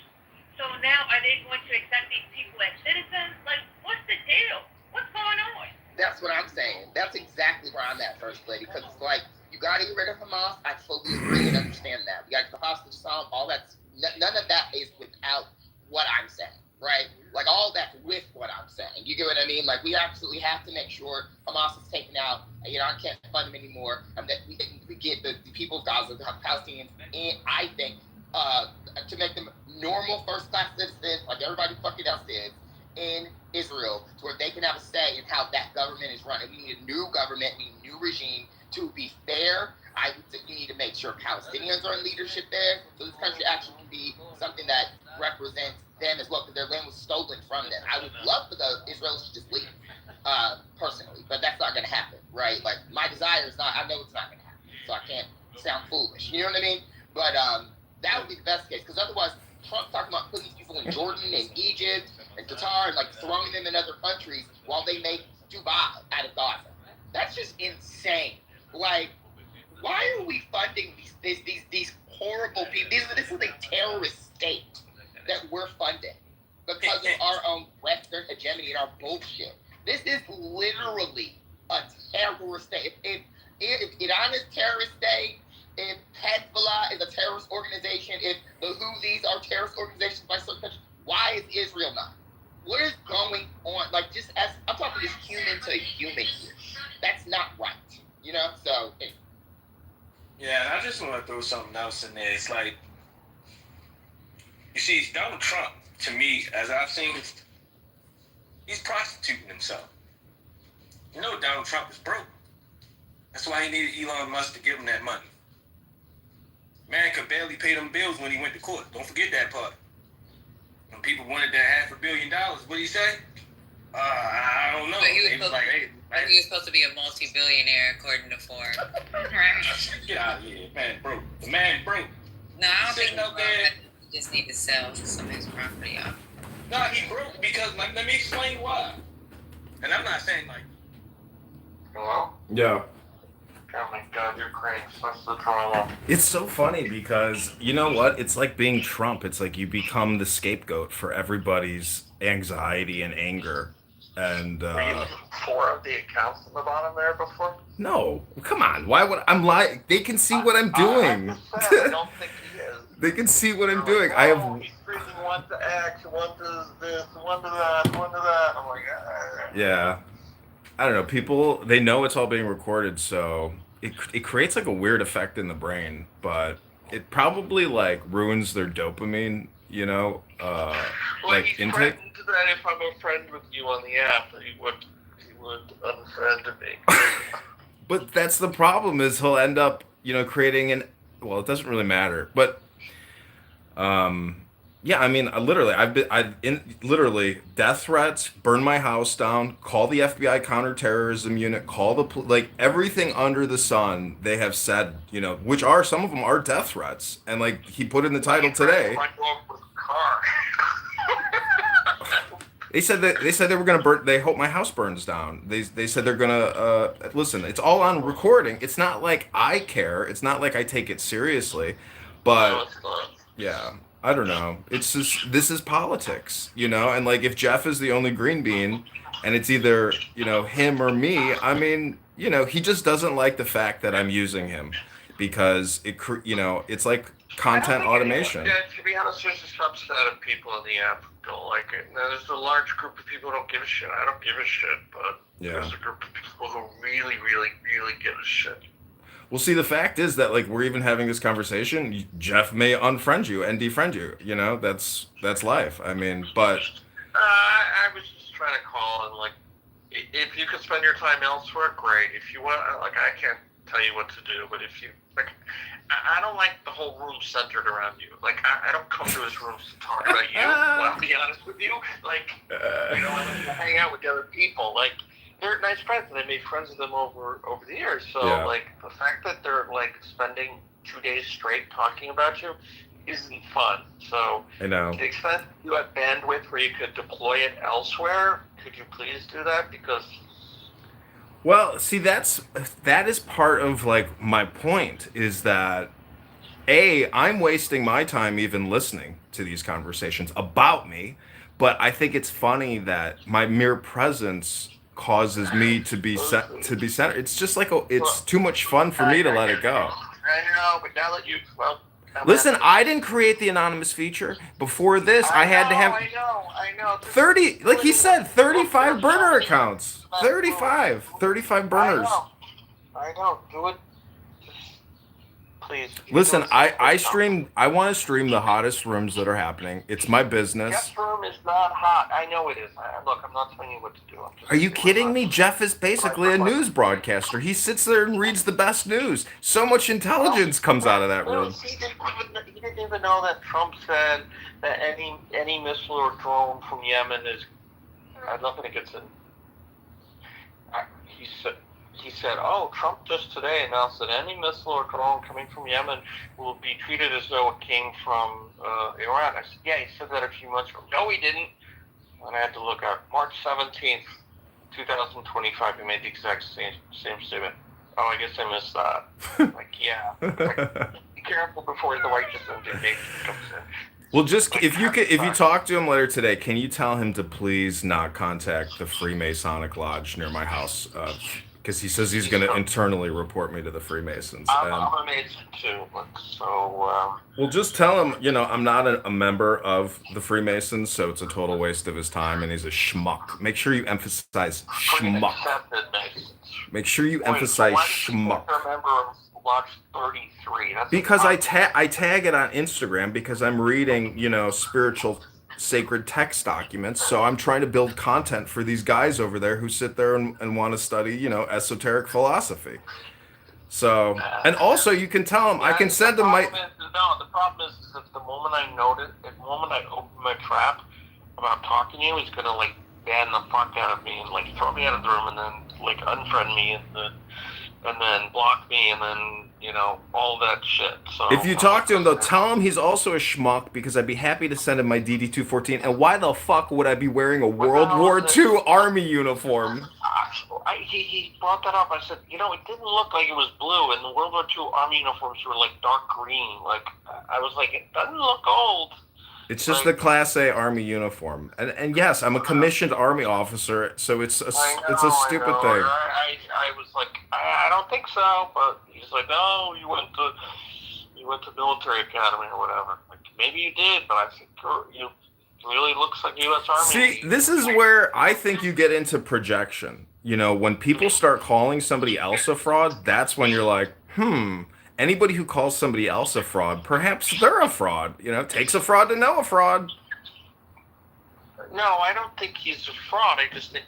So now, are they going to accept these people as citizens? Like, what's the deal? What's going on? That's what I'm saying. That's exactly where I'm at, First Lady, because it's like, you got to get rid of Hamas. I fully agree and understand that. We got the hostage asylum, all that's, none of that is without what I'm saying, right? Like, all that's with what I'm saying. You get what I mean? Like, we absolutely have to make sure Hamas is taken out. I can't fund them anymore. And that we get the people of Gaza, the Palestinians, and I think, to make them normal first-class citizens, like everybody fucking else is, in Israel, to where they can have a say in how that government is run. We need a new government, we need a new regime to be fair. I would say we need to make sure Palestinians are in leadership there, so this country actually can be something that represents them as well, because their land was stolen from them. I would love for the Israelis to just leave, personally, but that's not going to happen, right? Like, my desire is not, I know it's not going to happen, so I can't sound foolish, you know what I mean? But that would be the best case, because otherwise, Trump's talking about putting these people in Jordan and Egypt and Qatar and, like, throwing them in other countries while they make Dubai out of Gaza. That's just insane. Like, why are we funding these horrible people? This is a terrorist state that we're funding because of our own Western hegemony and our bullshit. This is literally a terrorist state. If Iran is a terrorist state, if Hezbollah is a terrorist organization, if the Houthis are terrorist organizations by certain countries, why is Israel not? What is going on? Like, just as I'm talking just human to human here. That's not right. You know? So yeah, I just want to throw something else in there. It's like, you see, Donald Trump, to me, as I've seen, he's prostituting himself. You know Donald Trump is broke. That's why he needed Elon Musk to give him that money. Man could barely pay them bills when he went to court. Don't forget that part. When people wanted that $500 million, what did he say? I don't know. But he was, He was supposed to be a multi-billionaire according to Forbes. Right. Get out of here, man, broke. The man broke. No, I don't think Sitting up there. he just need to sell some of his property off. No, he broke because, like, let me explain why. And I'm not saying, like, Hello? Yeah. Oh my god, you're crazy. What's the drama? It's so funny because you know what? It's like being Trump. It's like you become the scapegoat for everybody's anxiety and anger. And Were you four of the accounts on the bottom there before? no, come on. Why would I'm lying? They can see what I'm doing. I don't think he is. They can see what I'm doing. I have. He's freezing one to X, one to this, one to that, one to that. I'm like, Yeah. I don't know. People, they know it's all being recorded, so it creates like a weird effect in the brain, but it probably like ruins their dopamine, well, like he intake. threatened that if I'm a friend with you on the app, that he would unfriend me. But that's the problem is he'll end up, creating well, it doesn't really matter, but yeah, I mean, literally death threats, burn my house down, call the FBI counterterrorism unit, call like everything under the sun they have said, which are some of them are death threats, and like he put in the title today. They said they were gonna burn. They hope my house burns down. They said they're gonna listen. It's all on recording. It's not like I care. It's not like I take it seriously, but yeah, I don't know. It's just this is politics, And like if Jeff is the only green bean, and it's either him or me. I mean, he just doesn't like the fact that I'm using him because it's like content automation. Yeah, to be honest, there's a subset of people in the app who don't like it. Now, there's a large group of people who don't give a shit. I don't give a shit, but there's a group of people who really, really, really give a shit. Well, see, the fact is that like we're even having this conversation. Jeff may unfriend you and defriend you. That's life. I mean, but I was just trying to call and like, if you could spend your time elsewhere, great. If you want, like, I can't tell you what to do, but if you like. I don't like the whole room centered around you. Like, I don't come to his rooms to talk about you. Well, I'll be honest with you. Like, I like to hang out with the other people. Like, they're nice friends, and I made friends with them over the years. So, like, the fact that they're, like, spending 2 days straight talking about you isn't fun. So, I know. To the extent you have bandwidth where you could deploy it elsewhere, could you please do that? Because... Well, see, that is part of like my point is that I'm wasting my time even listening to these conversations about me, but I think it's funny that my mere presence causes me to be centered. It's just like it's too much fun for me to let it go. I know, but now that listen, I didn't create the anonymous feature. Before this, I had to have I know. 30, like he said, 35 burner accounts. 35 burners. I know. Do it. Please. Listen, I stream. I want to stream the hottest rooms that are happening. It's my business. Jeff's room is not hot. I know it is. Look, I'm not telling you what to do. Are you kidding me? Jeff is basically a news broadcaster. He sits there and reads the best news. So much intelligence comes out of that room. He didn't even know that Trump said that any missile or drone from Yemen is. I'm not going to get to. He said, oh, Trump just today announced that any missile or drone coming from Yemen will be treated as though it came from Iran. I said, yeah, he said that a few months ago. No, he didn't. And I had to look up. March 17th, 2025, he made the exact same statement. Oh, I guess I missed that. Like, yeah. Be careful before the righteous indignation comes in. Well, just if you talk to him later today, can you tell him to please not contact the Freemasonic Lodge near my house? Because he says he's going to internally report me to the Freemasons. I'm a Mason too, so. Well, just tell him, I'm not a member of the Freemasons, so it's a total waste of his time, and he's a schmuck. Make sure you emphasize schmuck. Make sure you emphasize schmuck. Lodge 33. Because I tag it on Instagram because I'm reading, spiritual sacred text documents. So I'm trying to build content for these guys over there who sit there and want to study, esoteric philosophy. So, and also you can tell them, I can send them my... The problem is that the moment I open my trap about talking to you, he's going to, like, ban the fuck out of me and, like, throw me out of the room and then, like, unfriend me and then block me, and then, all that shit. So if you talk to him, though, tell him he's also a schmuck, because I'd be happy to send him my DD-214, and why the fuck would I be wearing a World War II Army uniform? I he brought that up. I said, it didn't look like it was blue, and the World War II Army uniforms were like dark green. Like I was like, it doesn't look old. It's just the Class A Army uniform, and yes, I'm a commissioned Army officer, so it's a stupid thing. I was like, I don't think so, but he's like, no, you went to military academy or whatever. Like maybe you did, but I think you really looks like U.S. Army. See, this is where I think you get into projection. When people start calling somebody else a fraud, that's when you're like, anybody who calls somebody else a fraud, perhaps they're a fraud. It takes a fraud to know a fraud. No, I don't think he's a fraud. I just think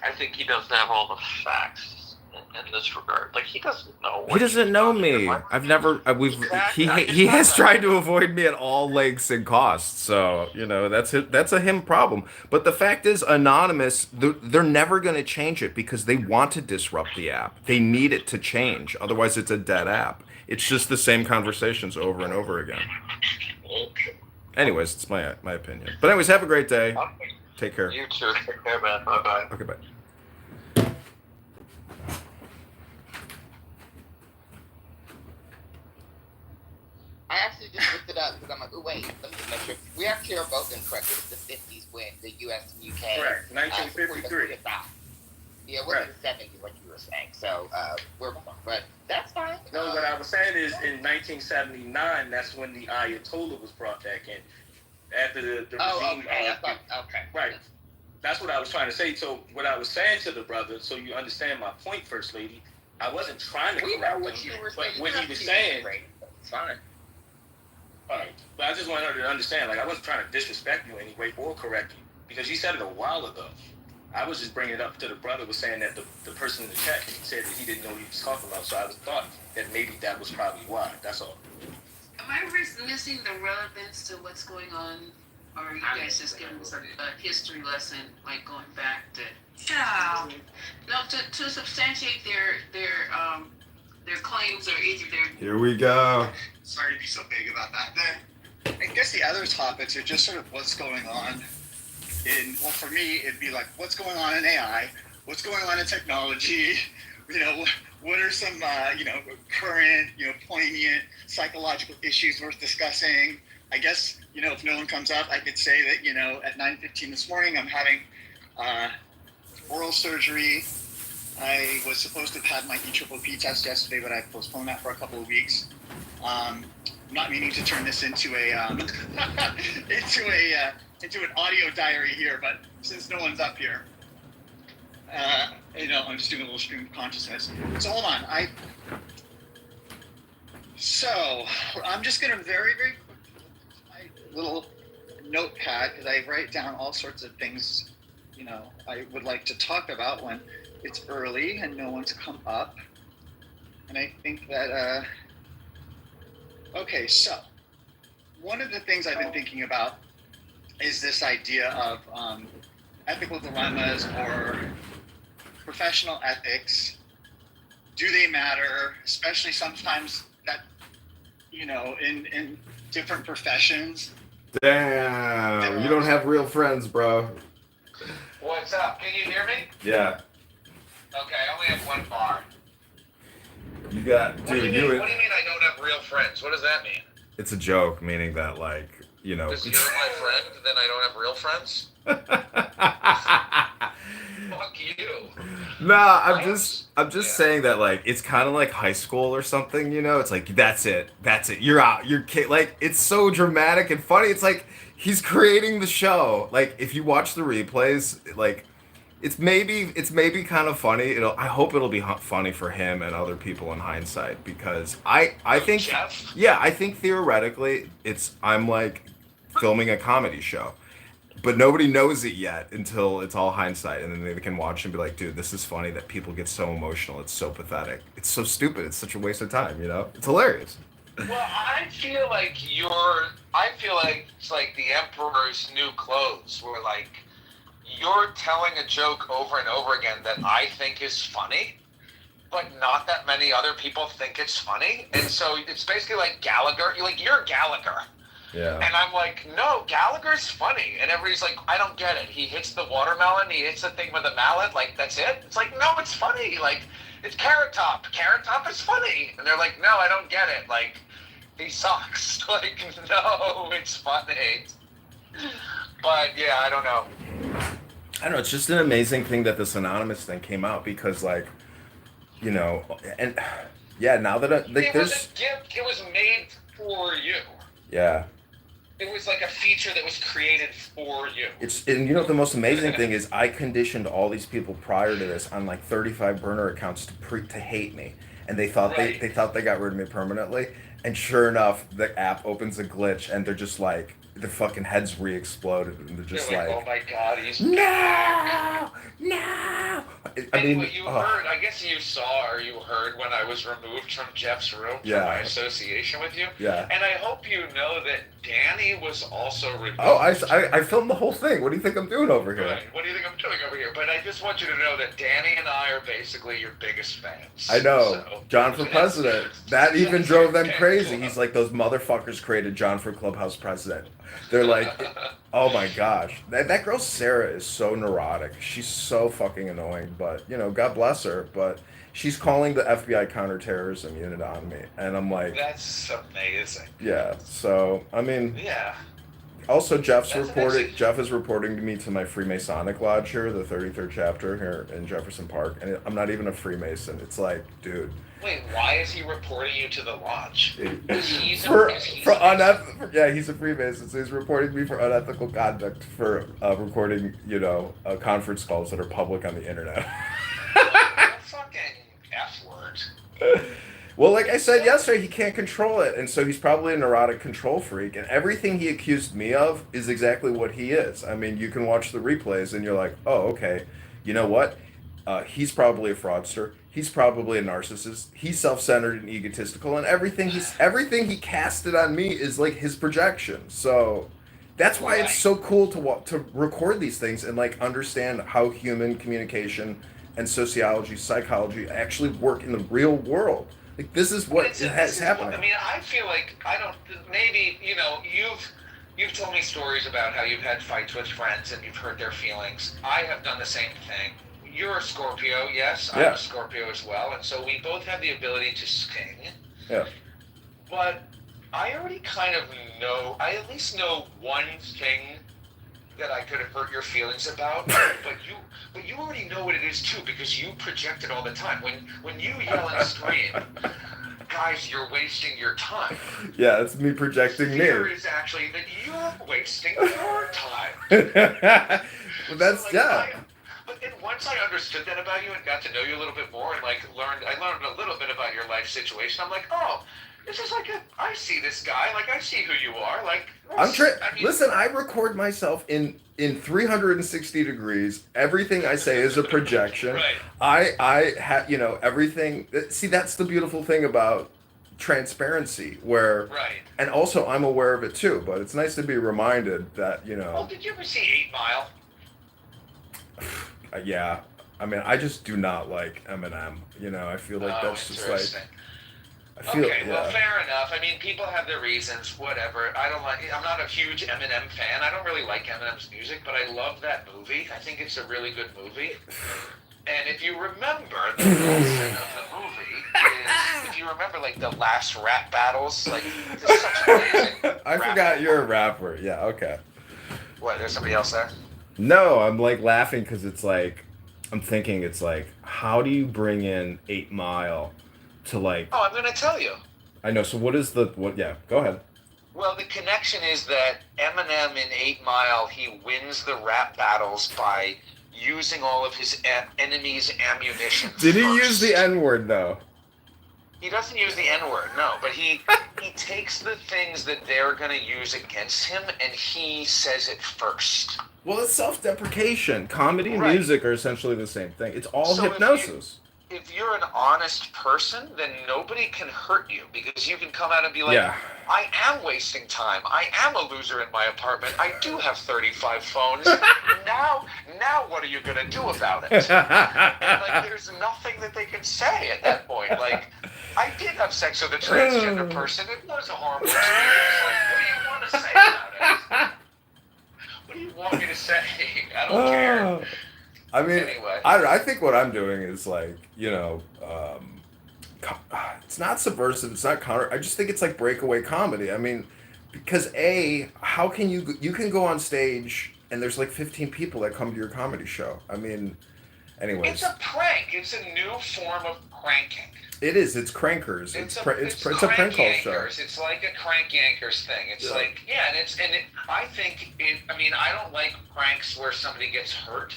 I think he doesn't have all the facts in this regard. Like he doesn't know. He doesn't know me. I've never. He has tried to avoid me at all lengths and costs. So that's a him problem. But the fact is, Anonymous, they're never going to change it because they want to disrupt the app. They need it to change. Otherwise, it's a dead app. It's just the same conversations over and over again. Anyways, it's my opinion. But anyways, have a great day. Take care. You too. Take care, man. Bye-bye. Okay, bye. I actually just looked it up because I'm like, oh wait, let me just make sure. We actually are both incorrect. It was the 50s when the U.S. and U.K. Correct, 1953. Yeah, it wasn't the 70s, what you were saying. So we're wrong, but that's fine. No, what I was saying is in 1979, that's when the Ayatollah was brought back in. After the regime. Okay. Okay. Right. That's what I was trying to say. So what I was saying to the brother, so you understand my point, First Lady, I wasn't trying to correct him, but what he was saying. It's fine. All right. But I just want her to understand, like, I wasn't trying to disrespect you in any way or correct you, because he said it a while ago. I was just bringing it up to the brother was saying that the person in the chat said that he didn't know what he was talking about, so I thought that maybe that was probably why. That's all. Am I missing the relevance to what's going on, or are you guys just giving us a history lesson, like going back to? Yeah. No, to substantiate their claims or either their. Here we go. Sorry to be so big about that. Then I guess the other topics are just sort of what's going on for me, it'd be like what's going on in AI, what's going on in technology, what are some, current, poignant psychological issues worth discussing. I guess, if no one comes up, I could say that, at 9:15 this morning, I'm having oral surgery. I was supposed to have had my EPPP test yesterday, but I postponed that for a couple of weeks. I'm not meaning to turn this into into an audio diary here, but since no one's up here, I'm just doing a little stream of consciousness. So hold on, I'm just gonna very, very quickly my little notepad because I write down all sorts of things, I would like to talk about when it's early and no one's come up. And I think that, okay, so one of the things I've been thinking about is this idea of ethical dilemmas or professional ethics. Do they matter? Especially sometimes that, in different professions. Damn, you don't have real friends, bro. What's up? Can you hear me? Yeah. Okay, I only have one bar. You got, What do you mean I don't have real friends? What does that mean? It's a joke, meaning that, Because you're my friend, then I don't have real friends? Fuck you. Nah, I'm just saying that, it's kind of like high school or something, It's like, that's it, you're out, you're it's so dramatic and funny. It's like he's creating the show. If you watch the replays, it's maybe kind of funny. I hope it'll be funny for him and other people in hindsight, because I think Jeff? Yeah, I think theoretically I'm filming a comedy show, but nobody knows it yet until it's all hindsight, and then they can watch and be like, dude, this is funny that people get so emotional. It's so pathetic. It's so stupid. It's such a waste of time. It's hilarious. Well, I feel like it's like the Emperor's New Clothes, where you're telling a joke over and over again that I think is funny, but not that many other people think it's funny. And so it's basically like Gallagher. You're Gallagher. Yeah. And I'm like, no, Gallagher's funny. And everybody's like, I don't get it. He hits the watermelon, he hits the thing with a mallet, like, that's it? It's like, no, it's funny. Like, it's Carrot Top. Carrot Top is funny. And they're like, no, I don't get it. Like, he sucks. Like, no, it's funny. But, yeah, I don't know. I don't know, it's just an amazing thing that this anonymous thing came out because, like, you know, and yeah, now that it was a gift. It was made for you. Yeah. It was like a feature that was created for you. And you know what the most amazing thing is? I conditioned all these people prior to this on like 35 burner accounts to hate me, and they thought they thought they got rid of me permanently. And sure enough, the app opens a glitch, and they're just like their fucking heads re-exploded, and they're just like, like, oh my god, he's no. I mean, anyway, you heard. I guess you saw or you heard when I was removed from Jeff's room for my association with you. Yeah. And I hope you know that Danny was also removed. Oh, I filmed the whole thing. What do you think I'm doing over here? Right. What do you think I'm doing over here? But I just want you to know that Danny and I are basically your biggest fans. I know. So, John for president. That even drove them crazy. He's like, those motherfuckers created John for Clubhouse president. They're like, oh my gosh. That girl Sarah is so neurotic. She's so fucking annoying. But, you know, God bless her. But she's calling the FBI counterterrorism unit on me. And I'm like... That's amazing. Yeah. So, I mean... Yeah. Also, Jeff is reporting to me to my Freemasonic lodge here, the 33rd chapter here in Jefferson Park. And I'm not even a Freemason. It's like, dude... Wait, why is he reporting you to the lodge? He's a Freemason, so he's reporting me for unethical conduct for recording, you know, conference calls that are public on the internet. Fucking F word. Well, like I said yesterday, he can't control it, and so he's probably a neurotic control freak, and everything he accused me of is exactly what he is. I mean, you can watch the replays, and you're like, oh, okay, you know what? He's probably a fraudster. He's probably a narcissist. He's self-centered and egotistical, and everything he casted on me is like his projection. So that's why it's so cool to record these things and like understand how human communication and sociology, psychology actually work in the real world. Like this is what has happened. I mean, I feel like maybe you know you've told me stories about how you've had fights with friends and you've hurt their feelings. I have done the same thing. You're a Scorpio, yes. I'm a Scorpio as well, and so we both have the ability to sting. Yeah. But I already kind of know. I at least know one thing that I could have hurt your feelings about. but you already know what it is too because you project it all the time. When you yell and scream, guys, you're wasting your time. Yeah, it's me projecting me. Fear is actually that you're wasting your time. Well, that's But then once I understood that about you and got to know you a little bit more and like I learned a little bit about your life situation. I'm like, oh, this is like I see this guy, like I see who you are, like. Listen, I record myself in 360 degrees. Everything I say is a projection. Right. I have, you know, everything. See, that's the beautiful thing about transparency where and also I'm aware of it too, but it's nice to be reminded that, you know. Well, did you ever see 8 Mile? Yeah, I mean, I just do not like Eminem. You know, I feel like that's just like. Well, fair enough. I mean, people have their reasons. Whatever. I'm not a huge Eminem fan. I don't really like Eminem's music, but I love that movie. I think it's a really good movie. And if you remember, the concept of the movie is, if you remember, like the last rap battles, like it's such amazing. I forgot you're a rapper. Yeah. Okay. What? There's somebody else there? No, I'm like laughing because it's like, I'm thinking it's like, how do you bring in 8 Mile to like... Oh, I'm going to tell you. I know, so yeah, go ahead. Well, the connection is that Eminem in 8 Mile, he wins the rap battles by using all of his enemies' ammunition. Did he use the N-word though? He doesn't use the N-word, no, but he takes the things that they're going to use against him and he says it first. Well, it's self-deprecation. Comedy and music are essentially the same thing. It's all hypnosis. If you're an honest person, then nobody can hurt you because you can come out and be like, I am wasting time. I am a loser in my apartment. I do have 35 phones. Now what are you going to do about it? And like, there's nothing that they can say at that point. Like, I did have sex with a transgender person. It was a horrible experience. Like, what do you want to say say. I don't care. I mean, Anyway. I think what I'm doing is like, it's not subversive, it's not counter. I just think it's like breakaway comedy. I mean, because how can you can go on stage and there's like 15 people that come to your comedy show. I mean, anyways. It's a prank. It's a new form of pranking. It is. It's crankers. It's a prank call show. It's like a crank yankers thing. It's like, yeah, I think I mean, I don't like pranks where somebody gets hurt.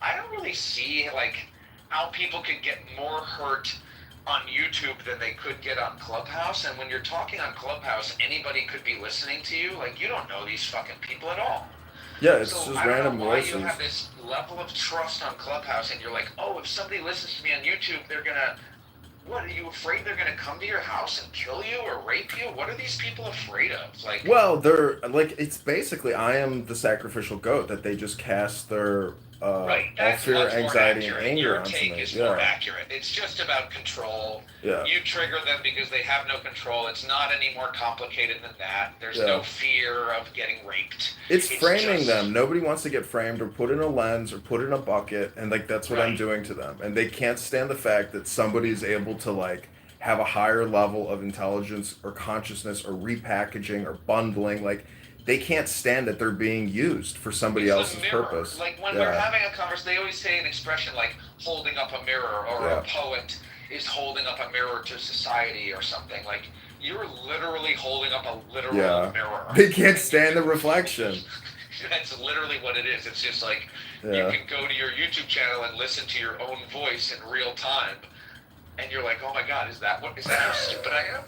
I don't really see like how people could get more hurt on YouTube than they could get on Clubhouse. And when you're talking on Clubhouse, anybody could be listening to you. Like, you don't know these fucking people at all. Yeah, it's so just I don't random know why voices. you have this level of trust on Clubhouse, and you're like, oh, if somebody listens to me on YouTube, they're gonna. What, are you afraid they're gonna come to your house and kill you or rape you? What are these people afraid of? Like, Well, they're like, it's basically I am the sacrificial goat that they just cast their all that's fear, much more anxiety, and accurate. anger Your onto take me. is more accurate. It's just about control. Yeah. You trigger them because they have no control. It's not any more complicated than that. There's Yeah. no fear of getting raped. It's framing just- them. Nobody wants to get framed or put in a lens or put in a bucket, and like that's what I'm doing to them. And they can't stand the fact that somebody is able to like have a higher level of intelligence or consciousness or repackaging or bundling. Like they can't stand that they're being used for somebody else's purpose. Like when we're having a conversation, they always say an expression like holding up a mirror, or a poet is holding up a mirror to society or something. Like you're literally holding up a literal mirror. They can't stand the reflection. That's literally what it is. It's just like you can go to your YouTube channel and listen to your own voice in real time, and you're like, oh my god, is that how stupid I am?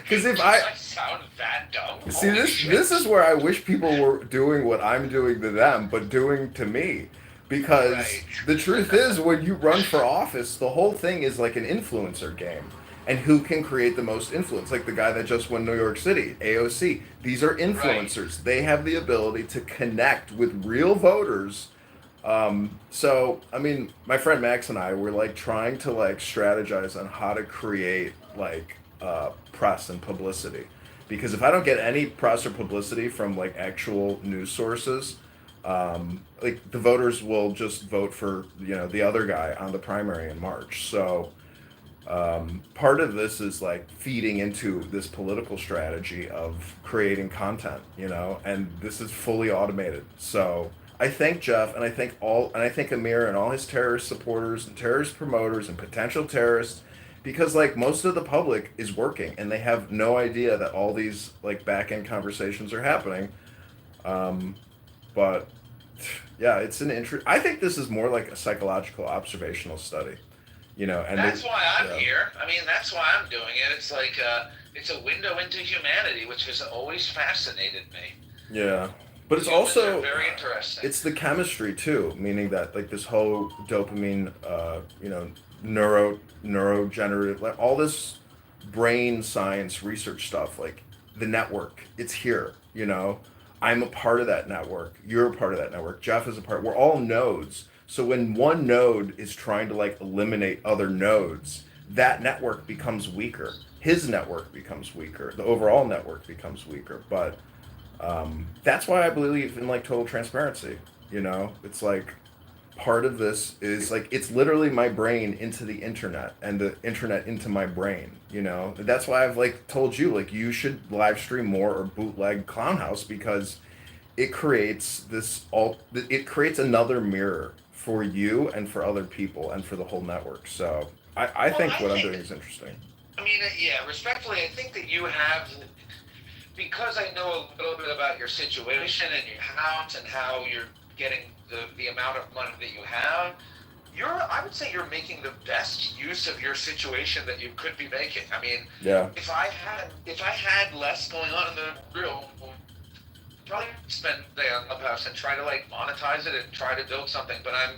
Because if I sound that dumb. See, this is where I wish people were doing what I'm doing to them, but doing to me. Because the truth is, when you run for office, the whole thing is like an influencer game. And who can create the most influence? Like the guy that just won New York City, AOC. These are influencers. They have the ability to connect with real voters. So, I mean, my friend Max and I were like trying to like strategize on how to create like press and publicity. Because if I don't get any press or publicity from like actual news sources, like the voters will just vote for, the other guy on the primary in March. So, part of this is like feeding into this political strategy of creating content, and this is fully automated. So I thank Jeff and I thank Amir and all his terrorist supporters and terrorist promoters and potential terrorists, because like most of the public is working and they have no idea that all these like back end conversations are happening. But yeah, it's I think this is more like a psychological observational study. And that's why I'm here. I mean, that's why I'm doing it. It's like it's a window into humanity, which has always fascinated me. Yeah, but it's Humans also are very interesting. It's the chemistry too, meaning that like this whole dopamine, neurogenerative, like all this brain science research stuff, like the network, it's here. I'm a part of that network. You're a part of that network. Jeff is a part. We're all nodes. So when one node is trying to like eliminate other nodes, that network becomes weaker. His network becomes weaker. The overall network becomes weaker. But that's why I believe in like total transparency. It's like part of this is like it's literally my brain into the internet and the internet into my brain. That's why I've like told you like you should live stream more or bootleg Clownhouse, because it creates it creates another mirror for you and for other people and for the whole network. So I think what I'm doing is interesting. I mean, yeah, respectfully, I think that you have, because I know a little bit about your situation and your house and how you're getting the amount of money that you have, I would say you're making the best use of your situation that you could be making. I mean, if I had less going on in the real, probably spend the day on Clubhouse and try to like monetize it and try to build something. But I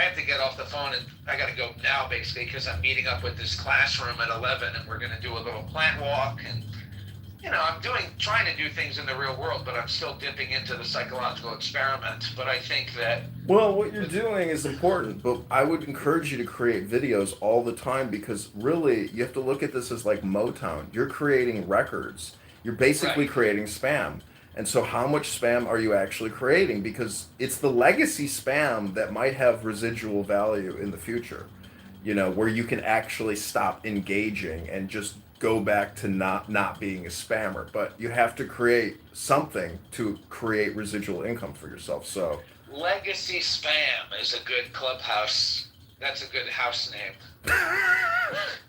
have to get off the phone and I got to go now basically, because I'm meeting up with this classroom at 11 and we're going to do a little plant walk, and I'm trying to do things in the real world, but I'm still dipping into the psychological experiment. But I think that what you're doing is important, but I would encourage you to create videos all the time, because really you have to look at this as like Motown. You're creating records. You're basically creating spam. And so how much spam are you actually creating? Because it's the legacy spam that might have residual value in the future, where you can actually stop engaging and just go back to not being a spammer. But you have to create something to create residual income for yourself. So Legacy spam is a good clubhouse. That's a good house name.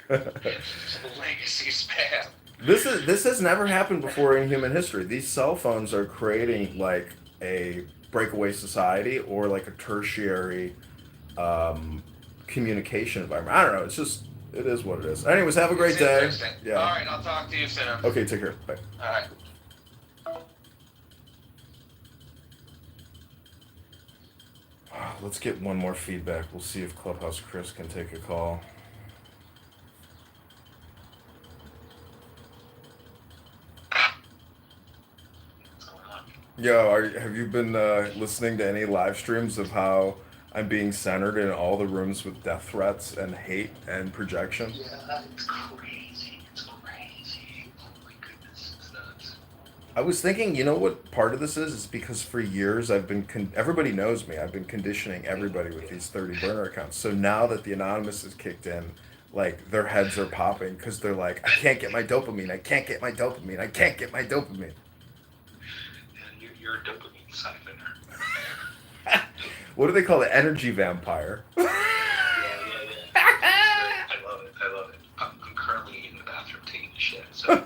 Legacy spam. This has never happened before in human history. These cell phones are creating like a breakaway society or like a tertiary communication environment. I don't know. It is what it is. Anyways, have a great day. Yeah. All right, I'll talk to you soon. Okay, take care. Bye. All right. Let's get one more feedback. We'll see if Clubhouse Chris can take a call. Yo, have you been listening to any live streams of how I'm being centered in all the rooms with death threats and hate and projection? Yeah, it's crazy. It's crazy. Oh my goodness, it's nuts. I was thinking, you know what part of this is? It's because for years I've been, everybody knows me. I've been conditioning everybody with these 30 burner accounts. So now that the anonymous is kicked in, like their heads are popping because they're like, I can't get my dopamine. I can't get my dopamine. I can't get my dopamine. You're a dopamine siphoner. What do they call it? Energy vampire. Yeah. I love it. I'm currently in the bathroom taking a shit, so.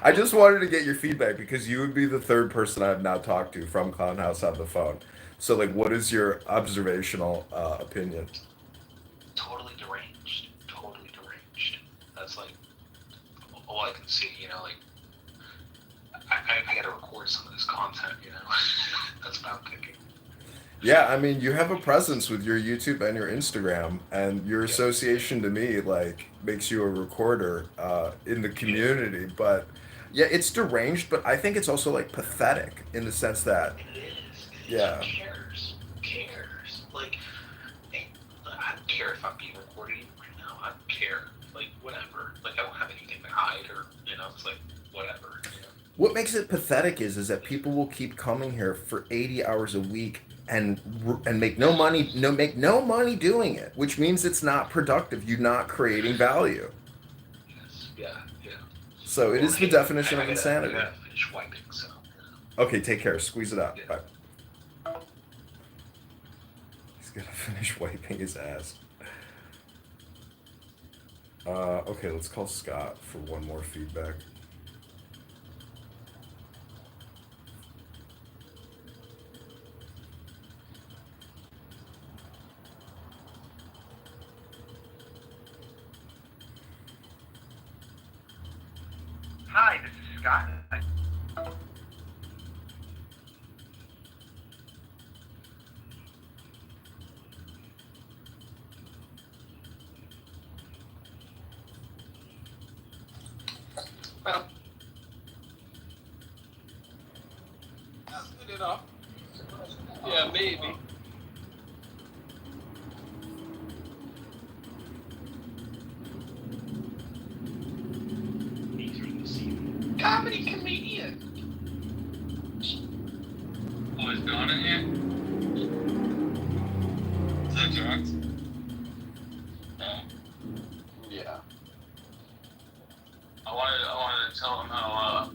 I just wanted to get your feedback because you would be the third person I've now talked to from Clown House on the phone. So, like, what is your observational opinion? Totally deranged. That's like all I can see, like I gotta record some of this content, That's what I'm thinking. Yeah, I mean, you have a presence with your YouTube and your Instagram, and your association to me, like, makes you a recorder in the community. But, yeah, it's deranged, but I think it's also, like, pathetic in the sense that... It is. Yeah. Who cares? Like, hey, I don't care if I'm being recorded even right now. I don't care. Like, whatever. Like, I don't have anything to hide or, it's like, whatever. What makes it pathetic is that people will keep coming here for 80 hours a week and make no money doing it, which means it's not productive. You're not creating value. Yes. Yeah. So it is the definition of insanity. I gotta finish wiping, so. Okay, take care. Squeeze it out. Yeah. Bye. He's gonna finish wiping his ass. Okay, let's call Scott for one more feedback. Hi, this is Scott. Well, that's good enough. Yeah, maybe. Comedy comedian. Oh, is Dawn in here? Is that drugs? Yeah. I wanted to tell him how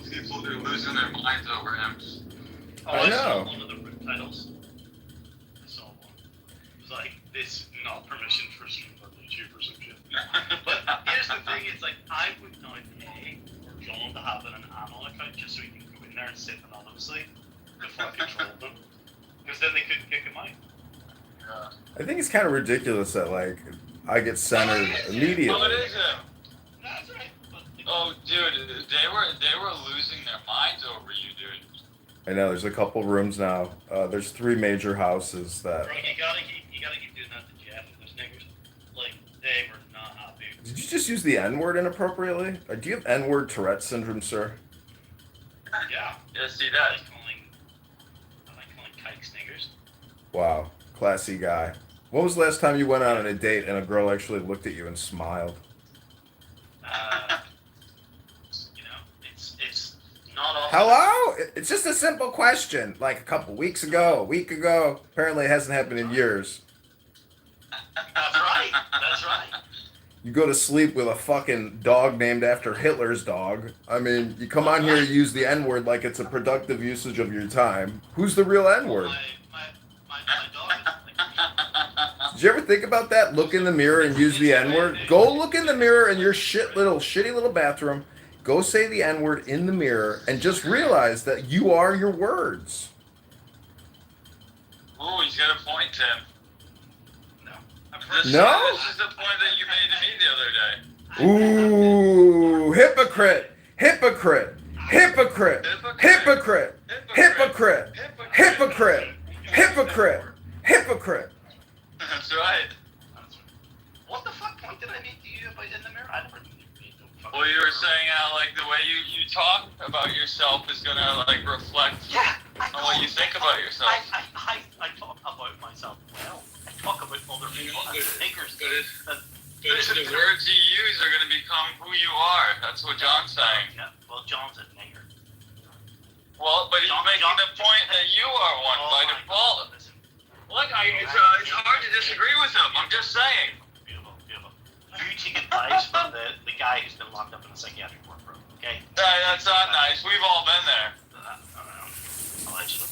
people are losing their minds over him. I know. One of the rip titles. I saw one. It was like, this not permission for stream on YouTube or some shit. But here's the thing, it's like, I would now pay for John to have an anal account just so he can go in there and sit anonymously before I control them. Because then they couldn't kick him out. I think it's kind of ridiculous that, like, I get centered immediately. Oh, it is him. That's right. Oh, dude, they were losing their minds over you, dude. I know, there's a couple rooms now. There's 3 major houses that... Bro, you gotta keep doing that to Jeff and those niggas. Like, they were not happy. Did you just use the N-word inappropriately? Or do you have N-word Tourette syndrome, sir? Yeah. Yes, he does. I like calling kikes niggers. Wow, classy guy. When was the last time you went out on a date and a girl actually looked at you and smiled? It's Hello? It's just a simple question. Like a couple weeks ago, a week ago. Apparently it hasn't happened in years. That's right. That's right. You go to sleep with a fucking dog named after Hitler's dog. I mean, you come on here and use the N-word like it's a productive usage of your time. Who's the real N-word? Did you ever think about that? Look in the mirror and use the N-word? Go look in the mirror in your shitty little bathroom. Go say the N-word in the mirror and just realize that you are your words. Ooh, he's got a point, Tim. No? This is the point that you made to me the other day. Ooh, hypocrite, hypocrite, hypocrite, hypocrite, hypocrite, hypocrite, hypocrite, hypocrite. That's right. What the fuck point did I make to you in the mirror? I never made no fucking. Well, you were saying how like the way you talk about yourself is gonna like reflect on what you think about yourself. I talk about myself well. I talk about other people as thinkers. But the words you use are gonna become who you are. That's what John's saying. Yeah. Well, John's a nigger. Well, but he's making the point that you are one by default. Look, it's hard to disagree with him. I'm just saying. Beautiful. You take advice from the guy who's been locked up in a psychiatric ward, bro. Okay. That's not nice. We've all been there. Allegedly.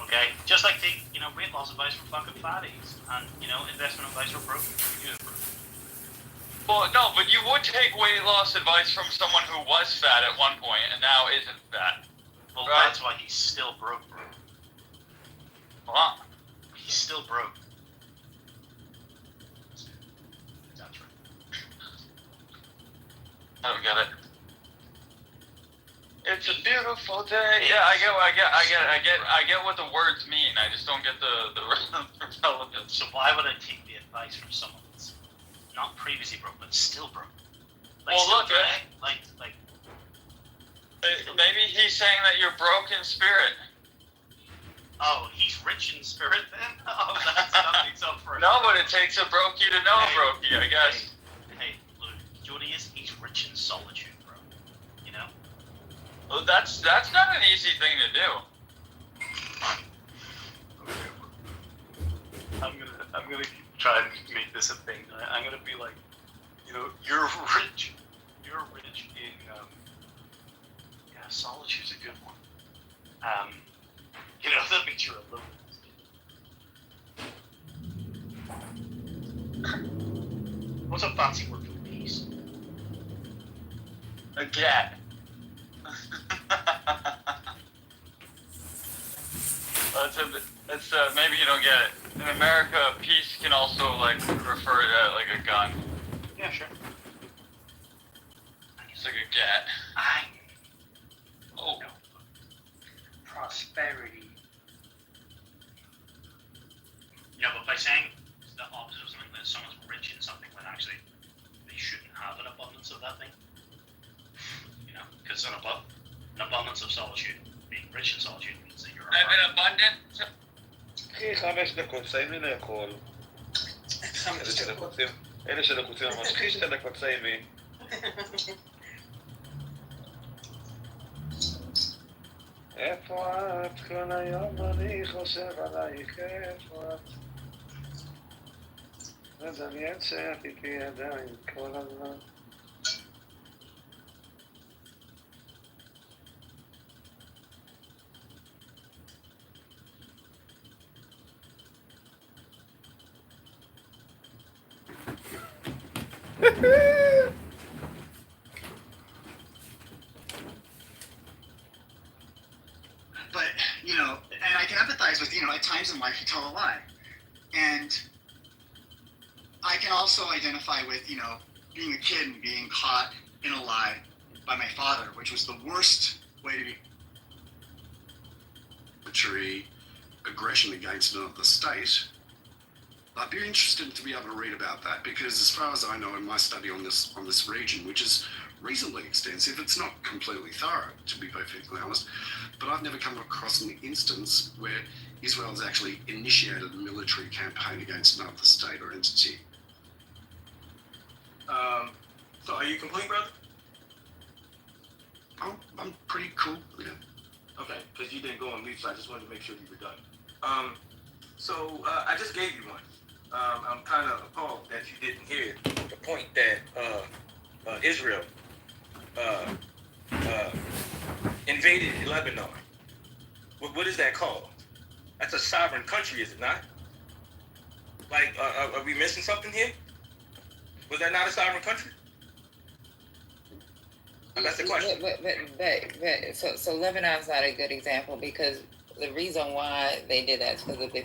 Okay. Just like take weight loss advice from fucking fatties, and investment advice for broke. Well, no, but you would take weight loss advice from someone who was fat at one point and now isn't fat. Well, right? That's why he's still broke, bro. What? He's still broke. That's right. I don't get it. It's a beautiful day. Yeah, I get what the words mean. I just don't get the relevance. So why would I take the advice from someone that's not previously broke, but still broke? Like, well, still look, broke, maybe he's saying that you're broke in spirit. Oh, he's rich in spirit then? Oh, that's something so for No, but it takes a brokey to know a brokey, I guess. Hey, look, you know what he is? He's rich in solitude, bro. You know? Well, that's not an easy thing to do. I'm gonna try and make this a thing. I'm gonna be like, you're rich. You're rich in solitude's a good one. That means you're alone. What's a fancy word for peace? A cat. Maybe you don't get it. In America, peace can also refer to like a gun. Yeah, sure. It's like a cat. Oh. No. Prosperity. But by saying the opposite of something, that someone's rich in something when actually they shouldn't have an abundance of that thing. Because an abundance of solitude, being rich in solitude means that you're an abundant. אחי, 5 דקות, סיימי לאכול. אלה שלקוצים ממש, קחי 2 דקות, סיימי. איפה את? כל היום אני חושב עלייך, איפה את? מדמיין שאת איתי ידיים כל הזמן. But, and I can empathize with, at times in life you tell a lie. And I can also identify with, being a kid and being caught in a lie by my father, which was the worst way to be. Aggression against another state. I'd be interested to be able to read about that because as far as I know in my study on this region, which is reasonably extensive, it's not completely thorough, to be perfectly honest, but I've never come across an instance where Israel has actually initiated a military campaign against another state or entity. So are you complete, brother? I'm pretty cool. Yeah. Okay, because you didn't go on mute, so I just wanted to make sure you were done. So I just gave you one. I'm kind of appalled that you didn't hear the point that Israel invaded Lebanon. What is that called? That's a sovereign country, is it not? Like, are we missing something here? Was that not a sovereign country? That's the question. So Lebanon's not a good example because the reason why they did that is because of the